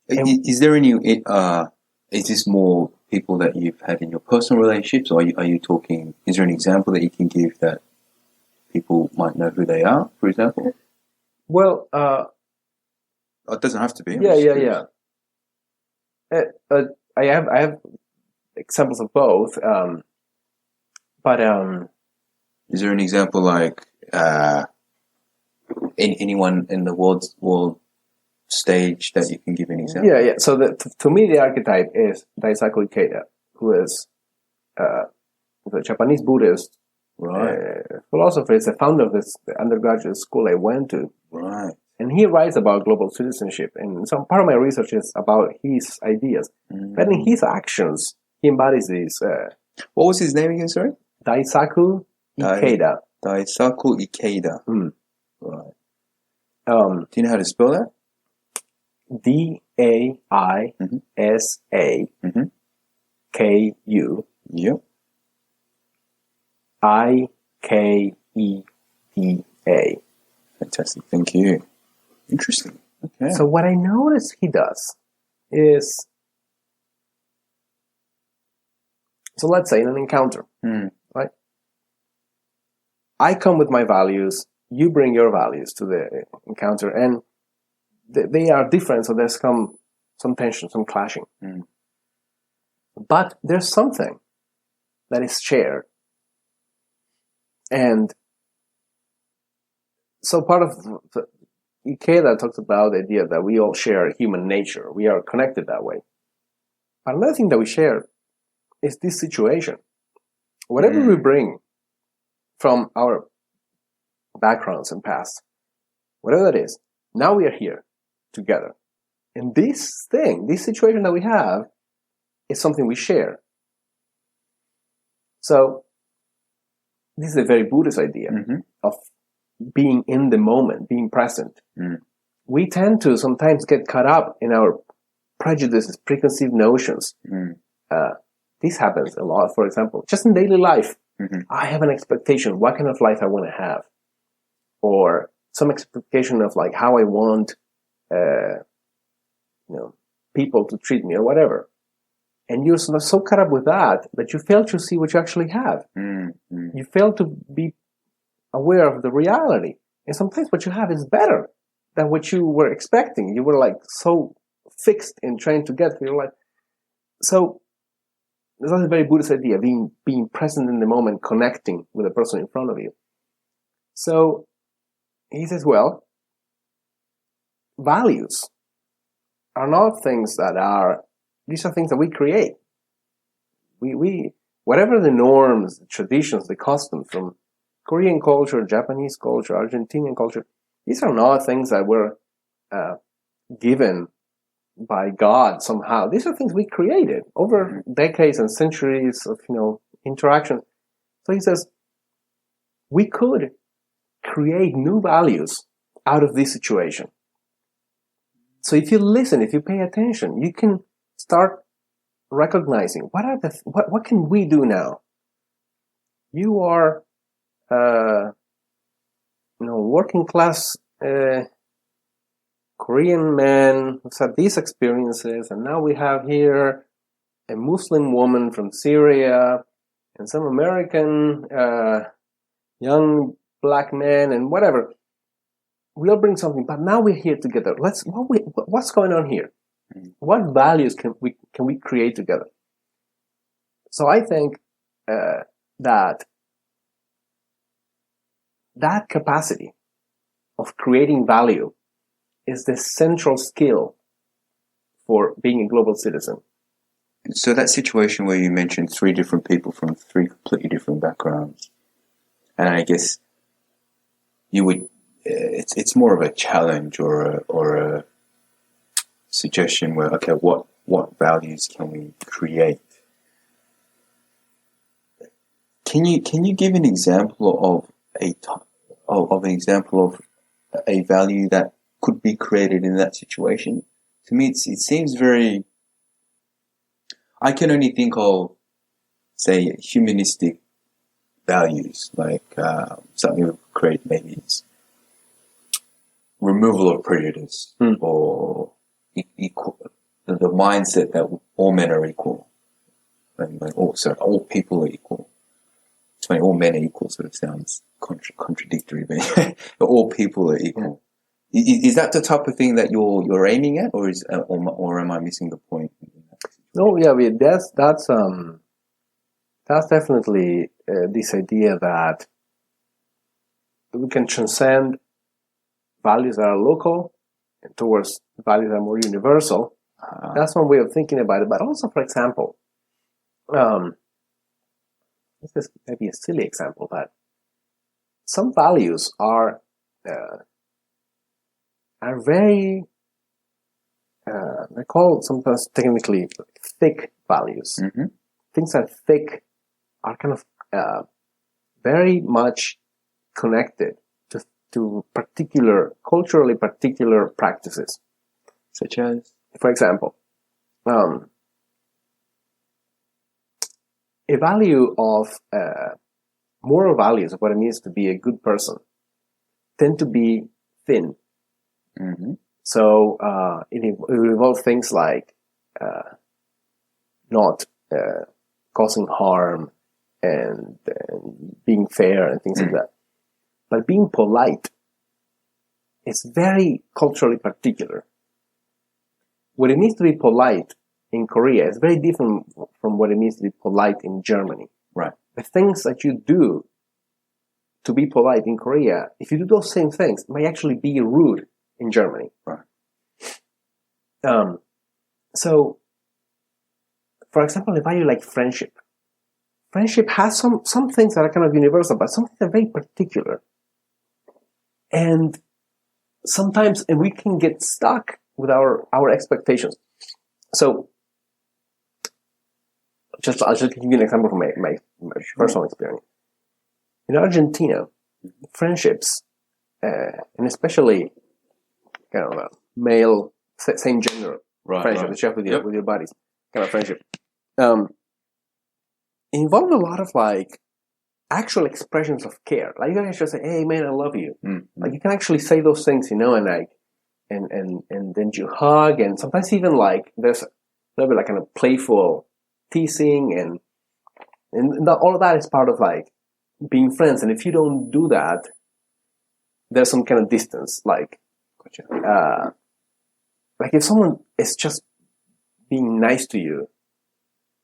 Is there any? Is this more people that you've had in your personal relationships, or are you talking? Is there an example that you can give that people might know who they are? For example, well, it doesn't have to be. Yeah. I have examples of both, but is there an example like anyone in the world stage that you can give an example? Yeah. So to me, the archetype is Daisaku Ikeda, who is the Japanese Buddhist philosopher. He's the founder of this undergraduate school I went to. Right. And he writes about global citizenship. And some part of my research is about his ideas. But in his actions, he embodies these. What was his name again, sorry? Daisaku Ikeda. Daisaku Ikeda. Mm. Right. Do you know how to spell that? Mm-hmm. Yep. DAISAKUIEDA. Fantastic. Thank you. Interesting. Okay. So what I notice he does is, so let's say in an encounter, right? I come with my values, you bring your values to the encounter, and they are different, so there's some tension, some clashing. But there's something that is shared. And so part of the Ikeda talks about the idea that we all share human nature. We are connected that way. But another thing that we share is this situation. Whatever we bring from our backgrounds and past, whatever that is, now we are here together. And this situation that we have is something we share. So this is a very Buddhist idea of being in the moment, being present. We tend to sometimes get caught up in our prejudices, preconceived notions. This happens a lot, for example, just in daily life. I have an expectation, what kind of life I want to have. Or some expectation of like how I want people to treat me or whatever. And you're so caught up with that you fail to see what you actually have. You fail to be aware of the reality. And sometimes what you have is better than what you were expecting. You were like so fixed in trying to get through your life. So that's a very Buddhist idea, being present in the moment, connecting with the person in front of you. So he says, well, values are not things these are things that we create. We whatever the norms, the traditions, the customs from Korean culture, Japanese culture, Argentinian culture, these are not things that were given by God somehow. These are things we created over decades and centuries of interaction. So he says we could create new values out of this situation. So if you listen, if you pay attention, you can start recognizing what can we do now. You are working class Korean man who's had these experiences, and now we have here a Muslim woman from Syria and some American young black man and whatever. We'll bring something, but now we're here together. What's going on here? What values can we create together? So I think that capacity of creating value is the central skill for being a global citizen. So that situation where you mentioned 3 different people from 3 completely different backgrounds, and I guess you would. It's more of a challenge or a suggestion where, okay, what values can we create? Can you give an example of a value that could be created in that situation? To me, it seems very. I can only think of, say, humanistic values, like something we create maybe it's removal of prejudice or equal, the mindset that all men are equal, and all people are equal. It's funny, all men are equal sort of sounds contradictory, but all people are equal. Is that the type of thing that you're aiming at, or am I missing the point? No, yeah, that's definitely this idea that we can transcend values that are local and towards values that are more universal. That's one way of thinking about it. But also, for example, this is maybe a silly example, but some values are very they're called sometimes technically thick values. Things that are thick are kind of very much connected to culturally particular practices. Such as? For example, a value of moral values of what it means to be a good person tend to be thin. Mm-hmm. So it involves things like not causing harm and being fair and things like that. But being polite is very culturally particular. What it means to be polite in Korea is very different from what it means to be polite in Germany. Right. The things that you do to be polite in Korea, if you do those same things, it might actually be rude in Germany. Right. So, for example, a value like friendship. Friendship has some things that are kind of universal, but some things are very particular. And sometimes we can get stuck with our expectations. So, I'll just give you an example from my personal experience. In Argentina, friendships, and especially kind of a male, same gender friendship, the chef with your buddies, kind of friendship, involve a lot of like actual expressions of care. Like you can actually say, "Hey, man, I love you." Mm-hmm. Like you can actually say those things, and like, and then you hug, and sometimes even like there's a little bit like kind of playful teasing, and all of that is part of like being friends. And if you don't do that, there's some kind of distance. Like, like if someone is just being nice to you,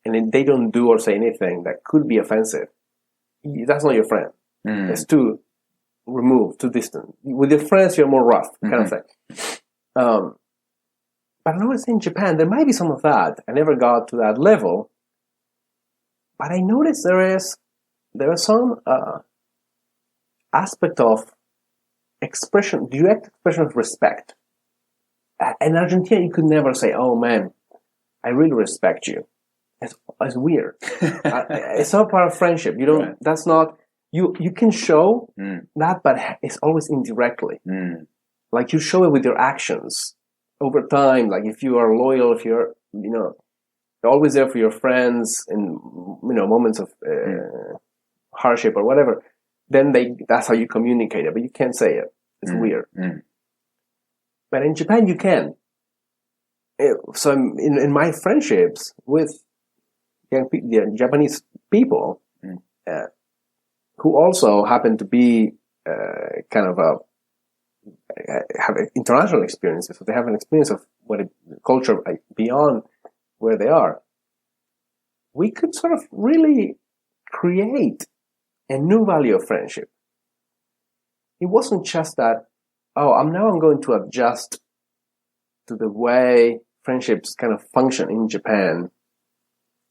and they don't do or say anything that could be offensive, that's not your friend. It's too removed, too distant. With your friends, you're more rough, kind of thing. But I noticed in Japan, there might be some of that. I never got to that level. But I noticed there is some aspect of expression, direct expression of respect. In Argentina, you could never say, "Oh man, I really respect you." It's weird. It's not part of friendship. You don't. Right. That's not. You can show that, but it's always indirectly. Like you show it with your actions over time. Like if you are loyal, if you're always there for your friends in moments of hardship or whatever, then that's how you communicate it. But you can't say it. It's weird. But in Japan, you can. So in my friendships with Japanese people who also happen to be kind of have international experiences, so they have an experience of culture beyond where they are, we could sort of really create a new value of friendship. It wasn't just that, I'm going to adjust to the way friendships kind of function in Japan.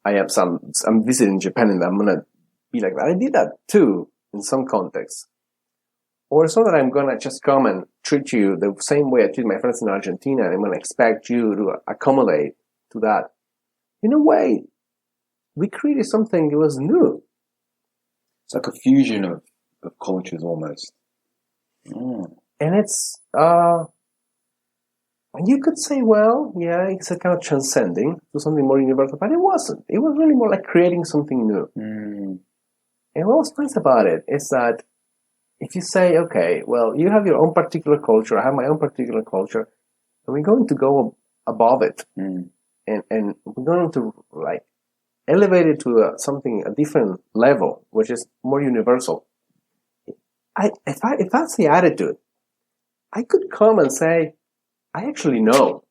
I'm visiting Japan and I'm going to be like that. I did that too in some contexts. Or it's not that I'm going to just come and treat you the same way I treat my friends in Argentina and I'm going to expect you to accommodate to that. In a way, we created something that was new. It's like a fusion of cultures almost. And it's, you could say, well, yeah, it's a kind of transcending to something more universal, but it wasn't. It was really more like creating something new. And what was nice about it is that if you say, okay, well, you have your own particular culture, I have my own particular culture, and we're going to go above it. And we're going to like elevate it to a different level, which is more universal. If that's the attitude, I could come and say, I actually know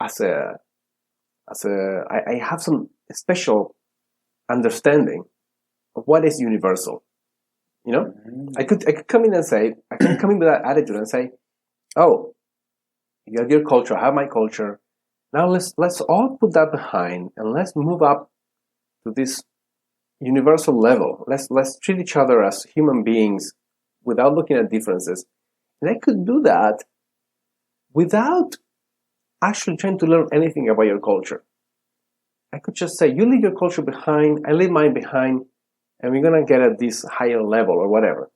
I have some special understanding of what is universal. I could come in and say, I can come in with that attitude and say, oh, you have your culture, I have my culture. Now let's all put that behind and let's move up to this universal level. Let's treat each other as human beings without looking at differences. And I could do that without actually trying to learn anything about your culture. I could just say, you leave your culture behind, I leave mine behind, and we're going to get at this higher level or whatever.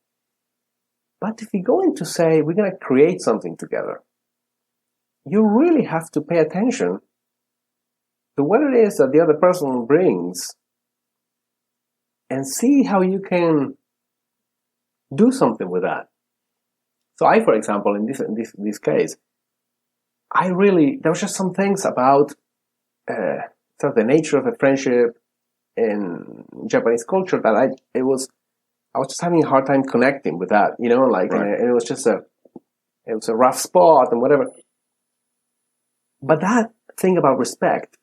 But if we go into say, we're going to create something together, you really have to pay attention to what it is that the other person brings and see how you can do something with that. So I, for example, in this case, there was just some things about sort of the nature of a friendship in Japanese culture that I was just having a hard time connecting with that, right. And it was just a rough spot and whatever. But that thing about respect,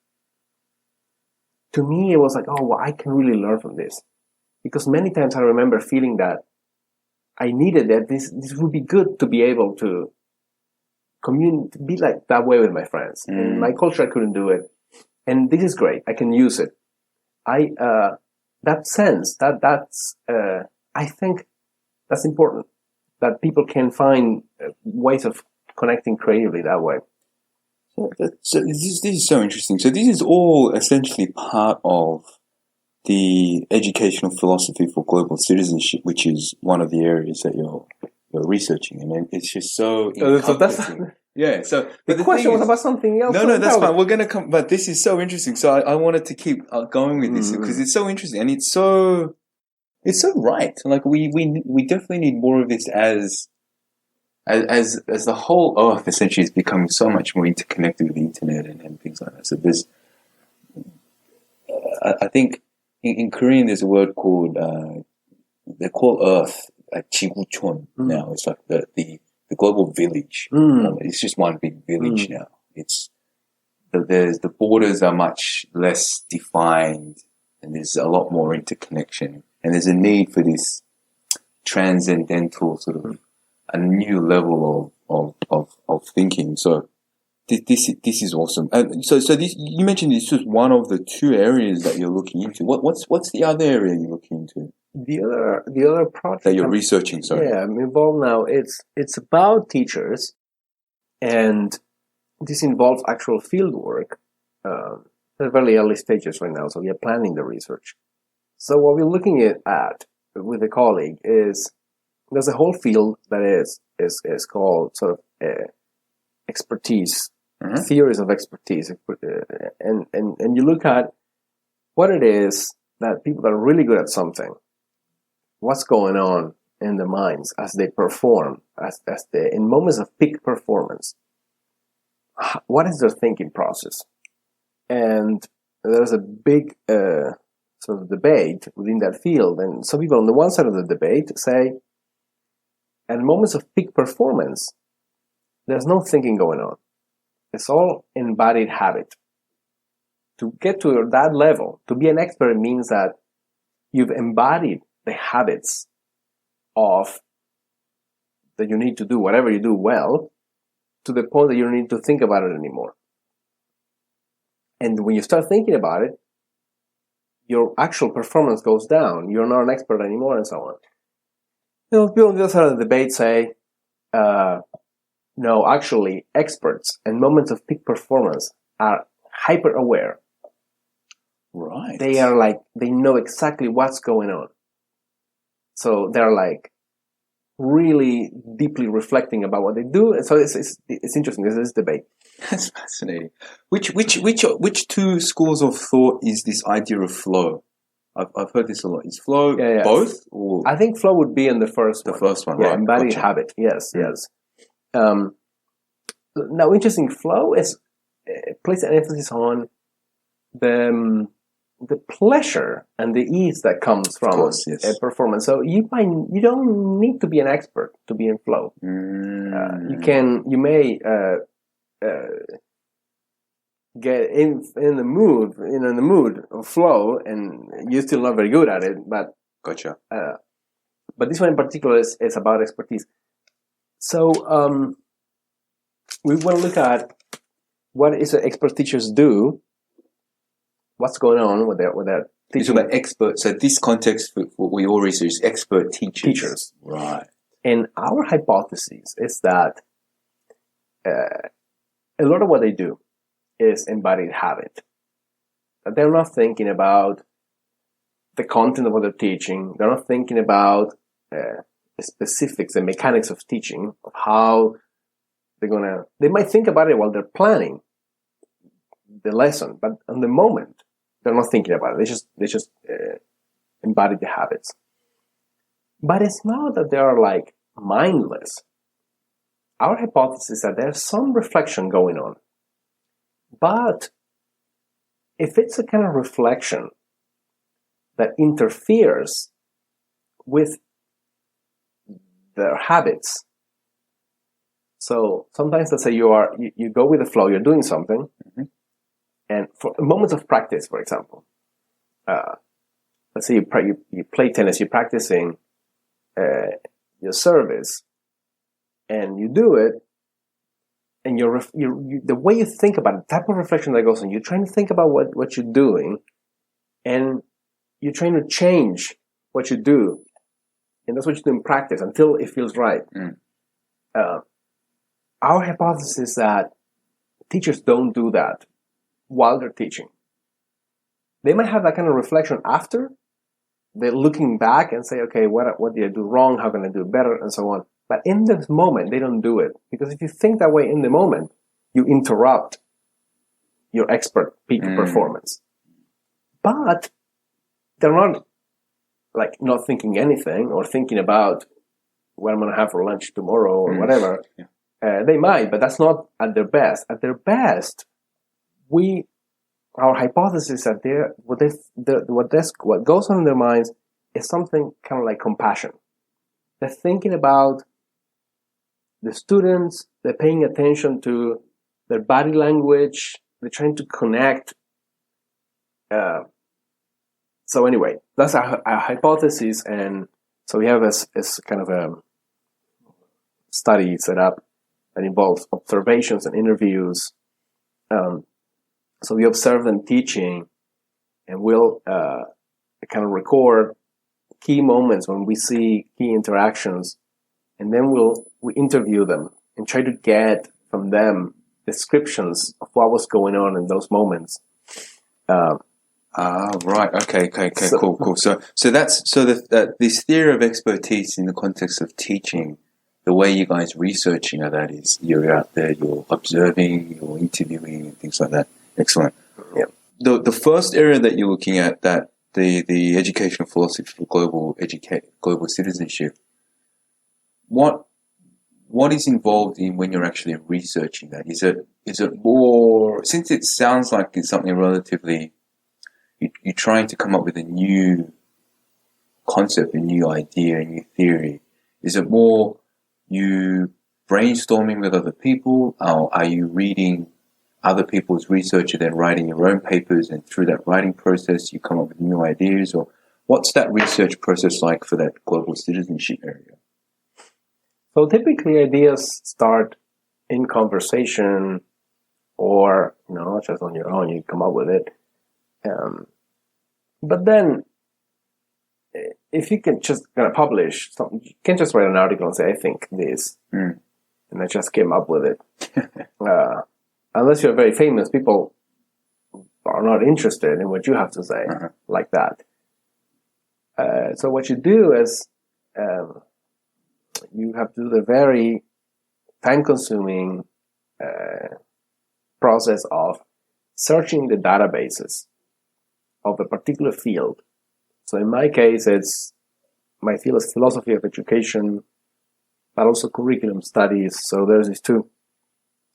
to me, it was like, oh, well, I can really learn from this. Because many times I remember feeling that I needed that. This would be good to be able to be like that way with my friends. In my culture, I couldn't do it. And this is great. I can use it. That sense, that's I think that's important. That people can find ways of connecting creatively that way. So this is so interesting. So this is all essentially part of the educational philosophy for global citizenship, which is one of the areas that you're researching, and it's just so encompassing. Yeah. So the question was about something else. No, that's fine. We're going to come, but this is so interesting. So I wanted to keep going with this because it's so interesting and it's so right. Like we definitely need more of this as the whole earth essentially is becoming so much more interconnected with the internet and things like that. So there's, I think in Korean there's a word called they call Earth 지구촌 now. It's like the global village. It's just one big village now. The borders are much less defined, and there's a lot more interconnection, and there's a need for this transcendental sort of a new level of thinking. So this is awesome. And so this, you mentioned this was one of the two areas that you're looking into. What's the other area you're looking into? The other project that you're researching. Sorry. Yeah, I'm involved now. It's about teachers, and this involves actual field work. At very early stages right now, so we are planning the research. So what we're looking at with a colleague is there's a whole field that is called sort of expertise, theories of expertise, and you look at what it is that people that are really good at something, what's going on in the minds as they perform, in moments of peak performance. What is their thinking process? And there's a big sort of debate within that field. And some people on the one side of the debate say, at moments of peak performance, there's no thinking going on. It's all embodied habit. To get to that level, to be an expert means that you've embodied the habits of that you need to do whatever you do well, to the point that you don't need to think about it anymore. And when you start thinking about it, your actual performance goes down. You're not an expert anymore, and so on. People on the other side of the debate say, no, actually, experts in moments of peak performance are hyper aware. Right. They know exactly what's going on. So they're like really deeply reflecting about what they do. And so it's interesting. There's this debate. That's fascinating. Which two schools of thought is this idea of flow? I've heard this a lot. Is flow both? Or? I think flow would be in the first one. The first one, yeah, right? Embodied habit. Yes, yes. Now, interesting. Flow is places an emphasis on the pleasure and the ease that comes from a performance. So you don't need to be an expert to be in flow. You may get in the mood of flow, and you're still not very good at it. But gotcha. But this one in particular is about expertise. So we want to look at what is it expert teachers do. What's going on with their teaching? You're talking about experts. So this context for what we all research is expert teachers. Right. And our hypothesis is that a lot of what they do is embodied habit. That they're not thinking about the content of what they're teaching. They're not thinking about the specifics, the mechanics of teaching, of how they might think about it while they're planning the lesson, but in the moment, they're not thinking about it. They just embody the habits. But it's not that they are like mindless. Our hypothesis is that there's some reflection going on. But if it's a kind of reflection that interferes with their habits, so sometimes let's say you go with the flow, you're doing something, and for moments of practice, for example, let's say you play tennis, you're practicing your service, and you do it, and the way you think about it, the type of reflection that goes on, you're trying to think about what you're doing, and you're trying to change what you do, and that's what you do in practice until it feels right. Our hypothesis is that teachers don't do that while they're teaching. They might have that kind of reflection after. They're looking back and say, okay, what did I do wrong? How can I do better? And so on. But in this moment, they don't do it. Because if you think that way in the moment, you interrupt your expert peak performance. But they're not like not thinking anything or thinking about what I'm going to have for lunch tomorrow or whatever. They might, but that's not at their best. At their best, our hypothesis is that what goes on in their minds is something kind of like compassion. They're thinking about the students, they're paying attention to their body language, they're trying to connect. So anyway, that's our hypothesis, and so we have this kind of a study set up that involves observations and interviews. So we observe them teaching, and we'll kind of record key moments when we see key interactions, and then we interview them and try to get from them descriptions of what was going on in those moments. Right. Okay. Cool. So this theory of expertise in the context of teaching, the way you guys researching that is you're out there, you're observing, you're interviewing, and things like that. Excellent. Yeah. The first area that you're looking at, that the educational philosophy for global citizenship, what is involved in when you're actually researching that? Is it more, since it sounds like it's something relatively, you're trying to come up with a new concept, a new idea, a new theory. Is it more you brainstorming with other people, or are you reading other people's research and then writing your own papers, and through that writing process you come up with new ideas? Or what's that research process like for that global citizenship area? So typically ideas start in conversation, or just on your own, you come up with it. But then if you can just kind of publish something, you can just write an article and say, I think this, and I just came up with it. Unless you're very famous, people are not interested in what you have to say like that. So what you do is you have to do the very time-consuming process of searching the databases of a particular field. So in my case, my field is philosophy of education, but also curriculum studies. So there's these two.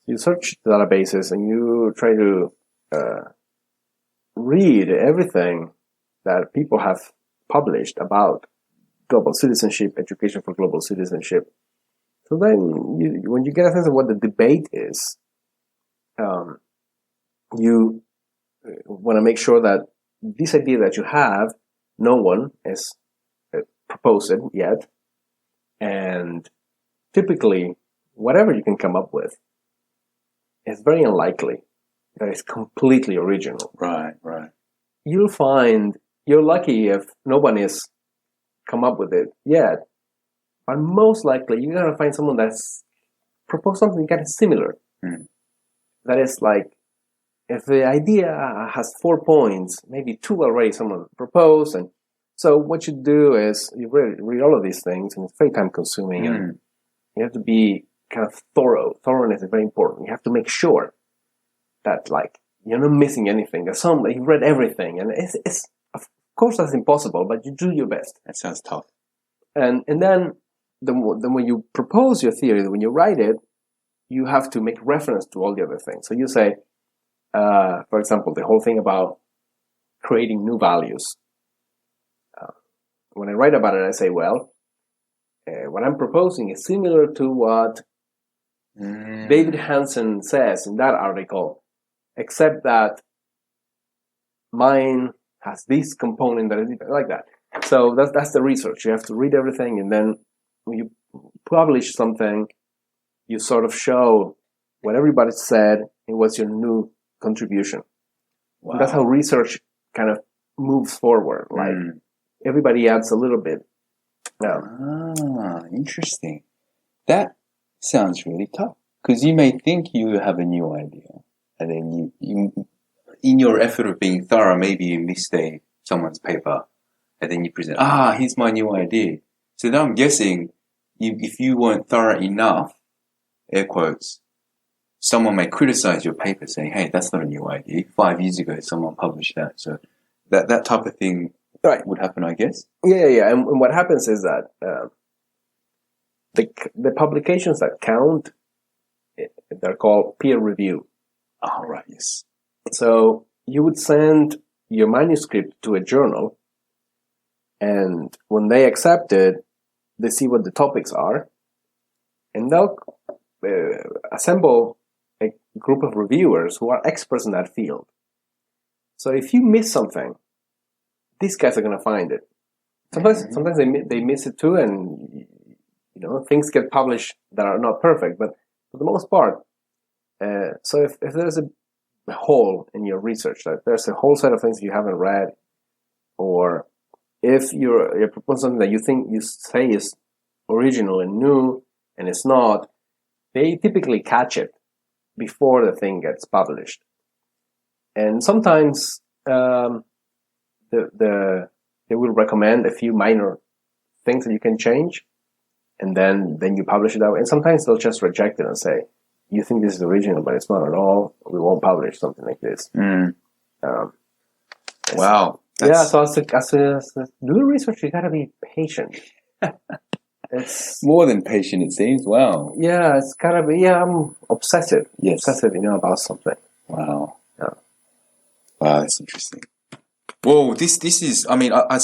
You search the databases and you try to read everything that people have published about global citizenship, education for global citizenship. So then when you get a sense of what the debate is, you want to make sure that this idea that you have, no one has proposed it yet. And typically, whatever you can come up with, it's very unlikely that it's completely original. Right. You'll find you're lucky if no one has come up with it yet, but most likely you're going to find someone that's proposed something kind of similar. That is like, if the idea has 4 points, maybe 2 already someone proposed. And so what you do is you read all of these things, and it's very time consuming, and you have to be kind of thoroughness is very important. You have to make sure that like you're not missing anything. There's some you read everything, and it's of course that's impossible, but you do your best. That sounds tough. And then when you propose your theory, when you write it, you have to make reference to all the other things. So you say, for example, the whole thing about creating new values. When I write about it, I say, well, what I'm proposing is similar to what David Hansen says in that article, except that mine has this component that is like that. So that's the research. You have to read everything, and then when you publish something, you sort of show what everybody said and what's your new contribution. Wow. That's how research kind of moves forward. Like everybody adds a little bit. Yeah. Interesting. That sounds really tough, because you may think you have a new idea, and then you in your effort of being thorough, maybe you missed someone's paper, and then you present, here's my new idea. So now I'm guessing if you weren't thorough enough, air quotes, someone may criticize your paper saying, hey, that's not a new idea. 5 years ago, someone published that. So that type of thing would happen, I guess. Yeah. And what happens is that the publications that count, they're called peer review. Oh, right, yes. So you would send your manuscript to a journal, and when they accept it, they see what the topics are, and they'll assemble a group of reviewers who are experts in that field. So if you miss something, these guys are going to find it. Sometimes they miss it too, and things get published that are not perfect. But for the most part, so if there's a hole in your research, like there's a whole set of things you haven't read, or if you're proposing something that you say is original and new and it's not, they typically catch it before the thing gets published. And sometimes they will recommend a few minor things that you can change, and then you publish it that way. And sometimes they'll just reject it and say, you think this is original, but it's not at all. We won't publish something like this. Wow. So as doing research, you gotta be patient. It's more than patient, it seems. Wow. Yeah, it's gotta be. Yeah, I'm obsessive. Yes. Obsessive, about something. Wow. Yeah. Wow, that's interesting. Well, this is. I mean, I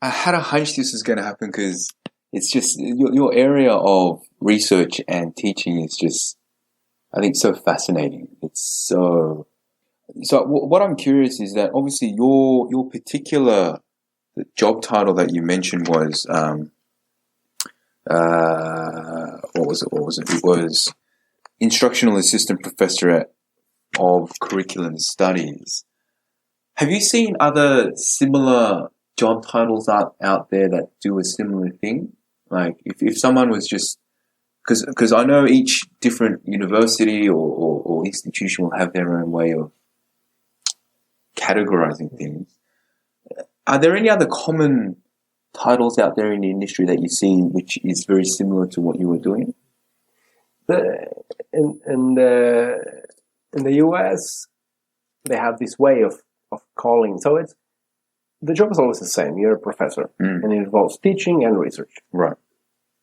had a hunch this was going to happen, because it's just your area of research and teaching is just, I think, so fascinating. It's so. So what I'm curious is that obviously your particular job title that you mentioned was what was it? It was Instructional Assistant Professor of Curriculum Studies. Have you seen other similar job titles out there that do a similar thing? Like if someone was just, because I know each different university or institution will have their own way of categorizing things. Are there any other common titles out there in the industry that you see which is very similar to what you were doing? In the US, they have this way of calling. So the job is always the same. You're a professor, and it involves teaching and research. Right.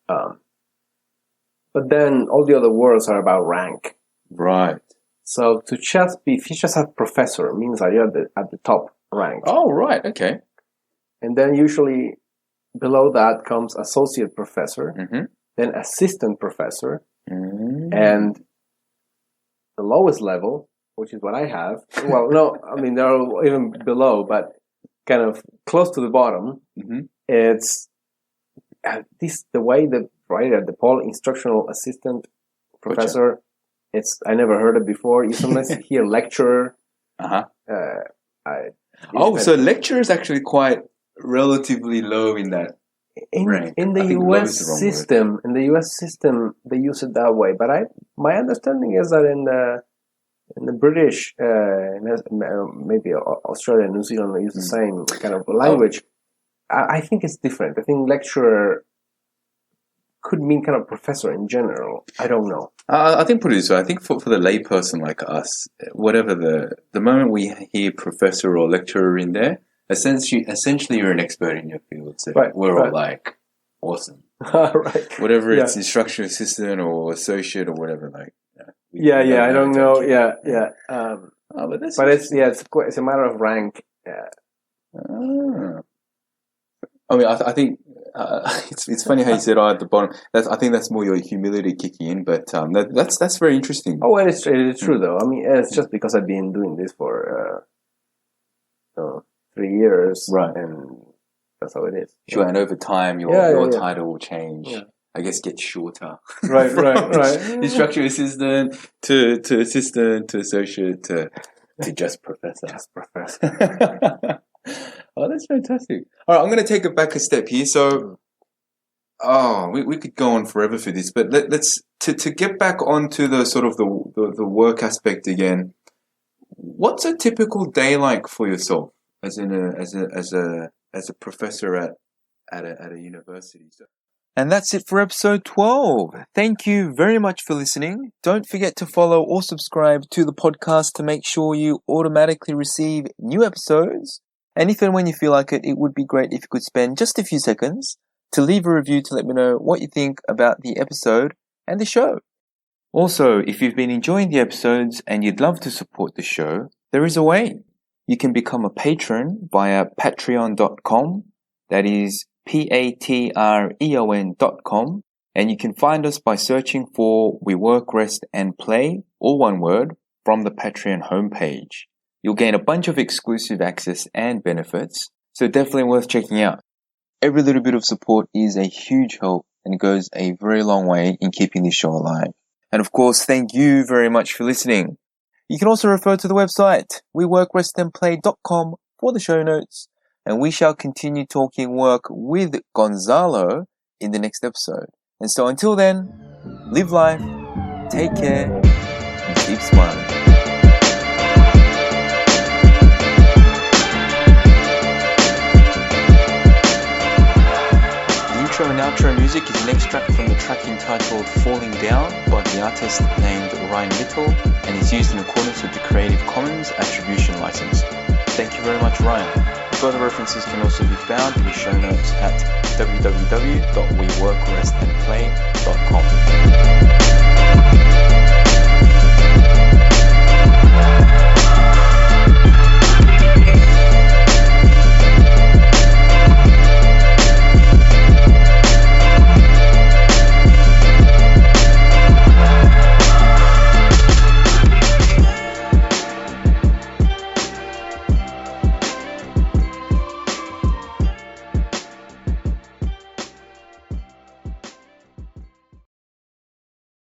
But then all the other words are about rank. Right. So if you just have professor, it means that you're at the top rank. Oh, right. Okay. And then usually below that comes associate professor, then assistant professor, and the lowest level, which is what I have. Well, no, I mean, they're even below, but kind of close to the bottom. It's the way the writer, the Paul instructional assistant professor. It's, I never heard it before. You sometimes hear lecturer. So lecturer is actually quite relatively low in that rank. In the US system, they use it that way. But my understanding is that in the British, maybe Australia and New Zealand, they use the same kind of language. I think it's different. I think lecturer could mean kind of professor in general. I don't know. I think put it this way. I think for the layperson like us, whatever the moment we hear professor or lecturer in there, essentially you're an expert in your field. So we're all like, awesome. Right. Whatever it's instructional assistant or associate or whatever. Like, I don't know. But it's a matter of rank. Yeah. I mean, I think it's funny how you said at the bottom. I think that's more your humility kicking in, but that's very interesting. Oh, well, it's true though. I mean, it's just because I've been doing this for 3 years, right? And that's how it is. Sure, and over time, your title will change. Yeah. I guess get shorter. Right. Instructional assistant to assistant to associate to just professor. Just professor. Oh, that's fantastic. All right, I'm going to take it back a step here. So, we could go on forever for this, but let's get back onto the sort of the work aspect again. What's a typical day like for yourself as a professor at a university? And that's it for episode 12. Thank you very much for listening. Don't forget to follow or subscribe to the podcast to make sure you automatically receive new episodes. And if and when you feel like it, it would be great if you could spend just a few seconds to leave a review to let me know what you think about the episode and the show. Also, if you've been enjoying the episodes and you'd love to support the show, there is a way. You can become a patron via patreon.com. That is patreon.com, and you can find us by searching for We Work, Rest and Play, all one word, from the Patreon homepage. You'll gain a bunch of exclusive access and benefits, so definitely worth checking out. Every little bit of support is a huge help and goes a very long way in keeping this show alive. And of course, thank you very much for listening. You can also refer to the website, weworkrestandplay.com, for the show notes. And we shall continue talking work with Gonzalo in the next episode. And so until then, live life, take care, and keep smiling. The intro and outro music is an extract from the track entitled Falling Down by the artist named Ryan Little and is used in accordance with the Creative Commons Attribution License. Thank you very much, Ryan. Further references can also be found in the show notes at www.weworkrestandplay.com.